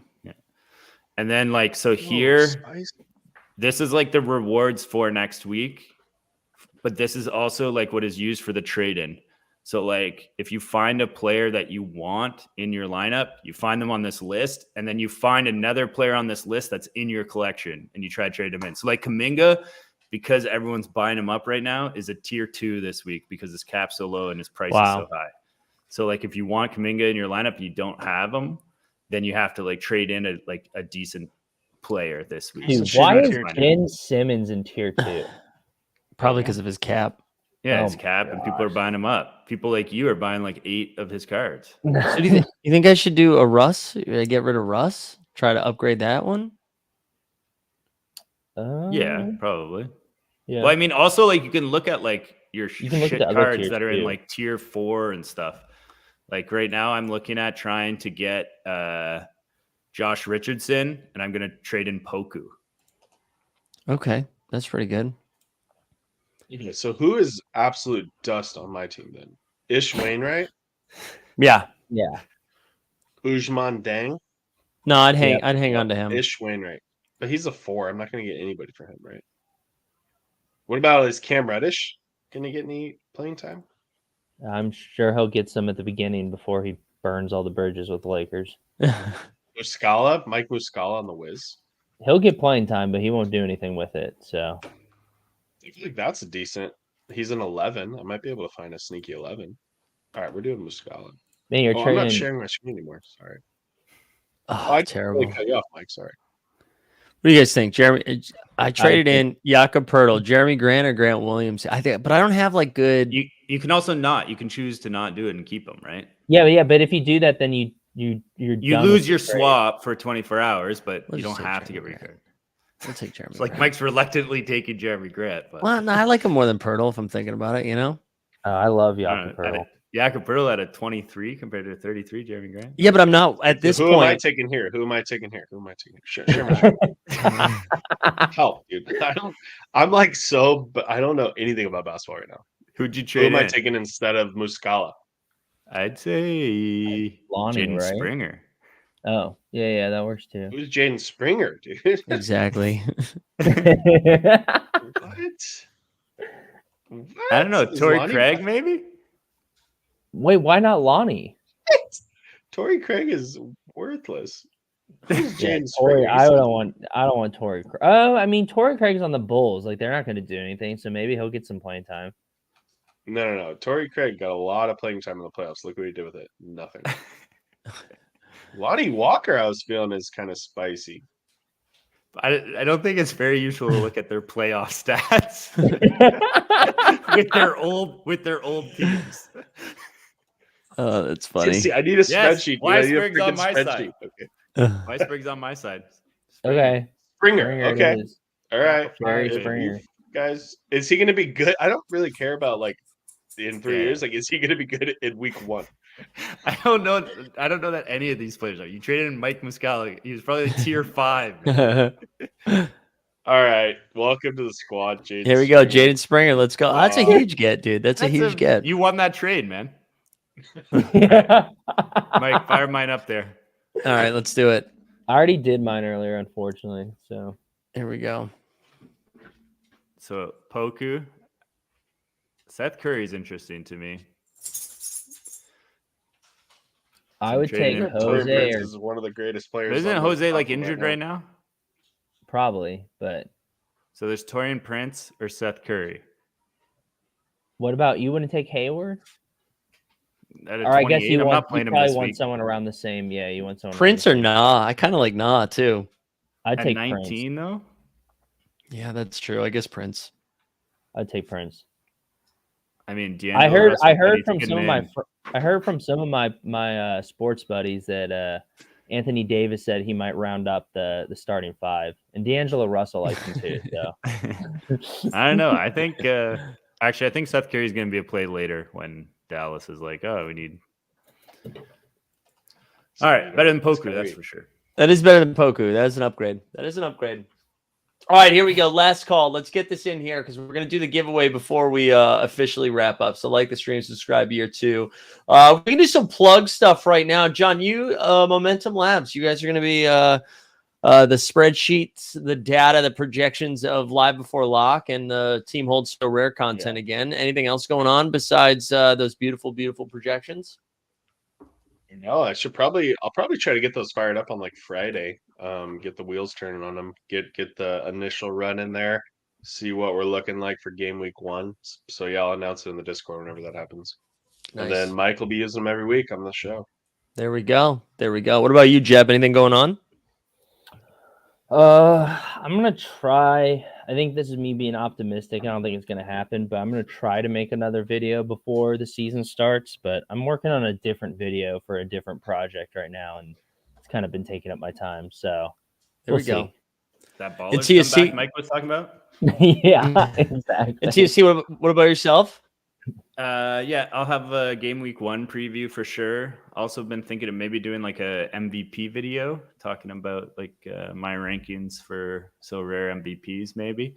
And then like here, this is like the rewards for next week, but this is also like what is used for the trade-in. So like if you find a player that you want in your lineup, you find them on this list, and then you find another player on this list that's in your collection, and you try to trade them in. So like Kuminga, because everyone's buying him up right now, is a tier 2 this week because his cap's so low and his price is so high. So like if you want Kuminga in your lineup and you don't have him, then you have to like trade in a decent player this week. Dude, why is Ben Simmons in tier 2? Probably because of his cap. Yeah, his cap, and people are buying him up. People like you are buying like 8 of his cards. So do you think I should do a Russ? Get rid of Russ? Try to upgrade that one? Yeah, probably. Yeah. Well, I mean, also like you can look at like your shit cards that are in like tier 4 and stuff. Like right now, I'm looking at trying to get Josh Richardson, and I'm going to trade in Poku. Okay, that's pretty good. Okay, so who is absolute dust on my team then? Ish Wainwright? Yeah. Ujman Dang? No, I'd hang on to him. Ish Wainwright. But he's a 4. I'm not going to get anybody for him, right? What about is Cam Reddish going to get any playing time? I'm sure he'll get some at the beginning before he burns all the bridges with the Lakers. Muscala? Mike Muscala on the Wiz? He'll get playing time, but he won't do anything with it. So I feel like that's a decent. He's an 11. I might be able to find a sneaky 11. All right, we're doing Muscala. Man, you're I'm not sharing my screen anymore. Sorry. Oh, terrible. Cut you off, Mike. Sorry. What do you guys think, Jeremy? I traded in Jakob Poeltl, Jeremy Grant, or Grant Williams. I think, but I don't have like good. You can also not. You can choose to not do it and keep them, right? Yeah. But if you do that, then you lose your swap for 24 hours, but you don't have to get rid of it. I'll take Jeremy. It's like Mike's reluctantly taking Jeremy Grant. But... Well, no, I like him more than Poeltl if I'm thinking about it. You know. I love Jakob Poeltl. Jakob Poeltl at a 23 compared to 33. Jeremy Grant. Yeah, but I'm not at this point. Who am I taking here? Share my screen. Help, dude. I'm like but I don't know anything about basketball right now. Who'd you trade? Who am I taking instead of Muscala? I'd say Jaden Springer. Oh, yeah, that works too. Who's Jaden Springer, dude? Exactly. What? I don't know. Torrey Craig, maybe? Wait, why not Lonnie? Torrey Craig is worthless. Torrey, I don't want Torrey Craig. Oh, I mean, Torrey Craig's on the Bulls. Like, they're not going to do anything, so maybe he'll get some playing time. No. Torrey Craig got a lot of playing time in the playoffs. Look what he did with it. Nothing. Lonnie Walker, I was feeling, is kind of spicy. I don't think it's very useful to look at their playoff stats with their old teams. Oh, that's funny. See, I need a spreadsheet. Weisberg's on my side. Okay. Weisberg's on my side. Okay. Springer. Okay. All right. Springer. Guys, is he going to be good? I don't really care about like in 3 years. Like, is he going to be good in week 1? I don't know that any of these players are. You traded in Mike Muscala. He was probably tier 5. All right. Welcome to the squad, Jaden. Here we go. Jaden Springer. Let's go. That's a huge get, dude. That's a huge get. You won that trade, man. Mike, fire mine up there. All right, let's do it. I already did mine earlier, unfortunately. So here we go. So Poku. Seth Curry's interesting to me. I would take Jose. Is one of the greatest players. Isn't Jose like injured right now? Probably, but So there's Torian Prince or Seth Curry. What about you? Wouldn't take Hayward? Or I guess I'm not playing him this want week. someone around the same. Yeah, you want someone. Prince or Nah? I kind of like Nah too. I'd take 19 Prince. though. Yeah, that's true. I guess Prince. I'd take Prince. I mean, I heard from some of my sports buddies that Anthony Davis said he might round up the starting five, and D'Angelo Russell likes him too. So I don't know. I think I think Seth Curry is going to be a play later when Dallas is like, oh, we need. All right, better than Poku, that's for sure. That is better than Poku. That is an upgrade. All right, here we go. Last call. Let's get this in here because we're going to do the giveaway before we officially wrap up. So like the stream, subscribe year 2. We can do some plug stuff right now. John, you, Momentum Labs, you guys are going to be the spreadsheets, the data, the projections of Live Before Lock, and the Team Holds So Rare content again. Anything else going on besides those beautiful, beautiful projections? No, I'll probably try to get those fired up on like Friday. Get the wheels turning on them. Get the initial run in there. See what we're looking like for game week 1. So yeah, I'll announce it in the Discord whenever that happens. Nice. And then Mike will be using them every week on the show. There we go. What about you, Jeb? Anything going on? I'm gonna try. I think this is me being optimistic. I don't think it's gonna happen, but I'm gonna try to make another video before the season starts. But I'm working on a different video for a different project right now, and it's kind of been taking up my time. So there we go. That baller comeback Mike was talking about. Yeah, exactly. And TFC, what about yourself? Yeah, I'll have a game week 1 preview for sure. Also been thinking of maybe doing like a MVP video talking about like my rankings for So Rare MVPs maybe.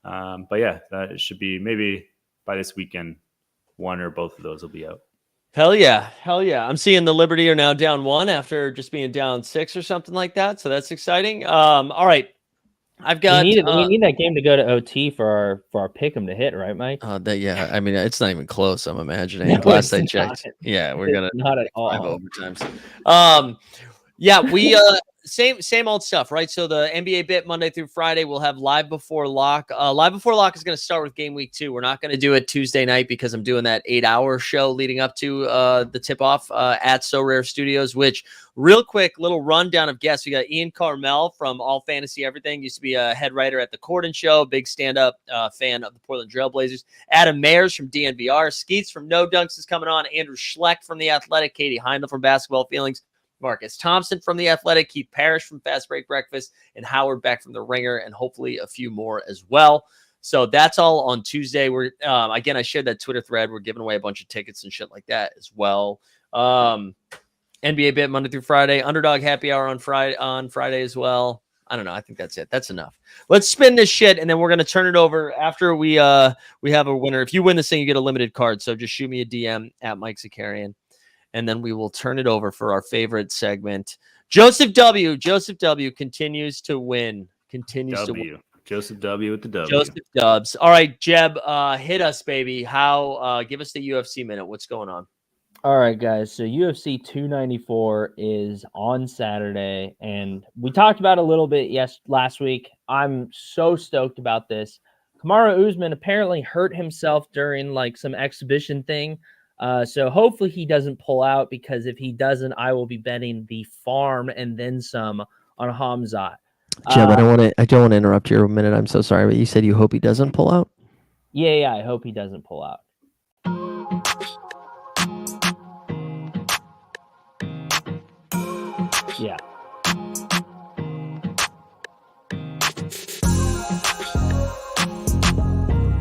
But yeah, that should be maybe by this weekend, one or both of those will be out. Hell yeah. I'm seeing the Liberty are now down 1 after just being down 6 or something like that. So that's exciting. All right. I've got. We need that game to go to OT for our pick'em to hit, right, Mike? Yeah. I mean, it's not even close. I'm imagining. Last I checked. Yeah, we're gonna not at all 5 overtimes. Yeah, we same old stuff, right? So the NBA bit Monday through Friday, we'll have Live Before Lock. Live Before Lock is going to start with game week 2. We're not going to do it Tuesday night because I'm doing that 8-hour show leading up to the tip-off at So Rare Studios, which real quick, little rundown of guests. We got Ian Carmel from All Fantasy Everything, used to be a head writer at The Corden Show, big stand-up fan of the Portland Trailblazers. Adam Mayers from DNVR. Skeets from No Dunks is coming on. Andrew Schleck from The Athletic. Katie Heimel from Basketball Feelings. Marcus Thompson from The Athletic, Keith Parrish from Fast Break Breakfast, and Howard Beck from The Ringer, and hopefully a few more as well. So that's all on Tuesday. We're again, I shared that Twitter thread. We're giving away a bunch of tickets and shit like that as well. NBA bit Monday through Friday. Underdog happy hour on Friday as well. I don't know. I think that's it. That's enough. Let's spin this shit, and then we're gonna turn it over after we have a winner. If you win this thing, you get a limited card. So just shoot me a DM at Mike Zakarian. And then we will turn it over for our favorite segment. Joseph W. continues to win. To win. Joseph W. with the W. Joseph Dubs. All right, Jeb, hit us, baby. Give us the UFC minute. What's going on? All right, guys. So UFC 294 is on Saturday, and we talked about it a little bit last week. I'm so stoked about this. Kamaru Usman apparently hurt himself during like some exhibition thing. So hopefully he doesn't pull out, because if he doesn't, I will be betting the farm and then some on Hamzat. Jeb, I don't want to interrupt your minute. I'm so sorry, but you said you hope he doesn't pull out. Yeah, I hope he doesn't pull out. Yeah.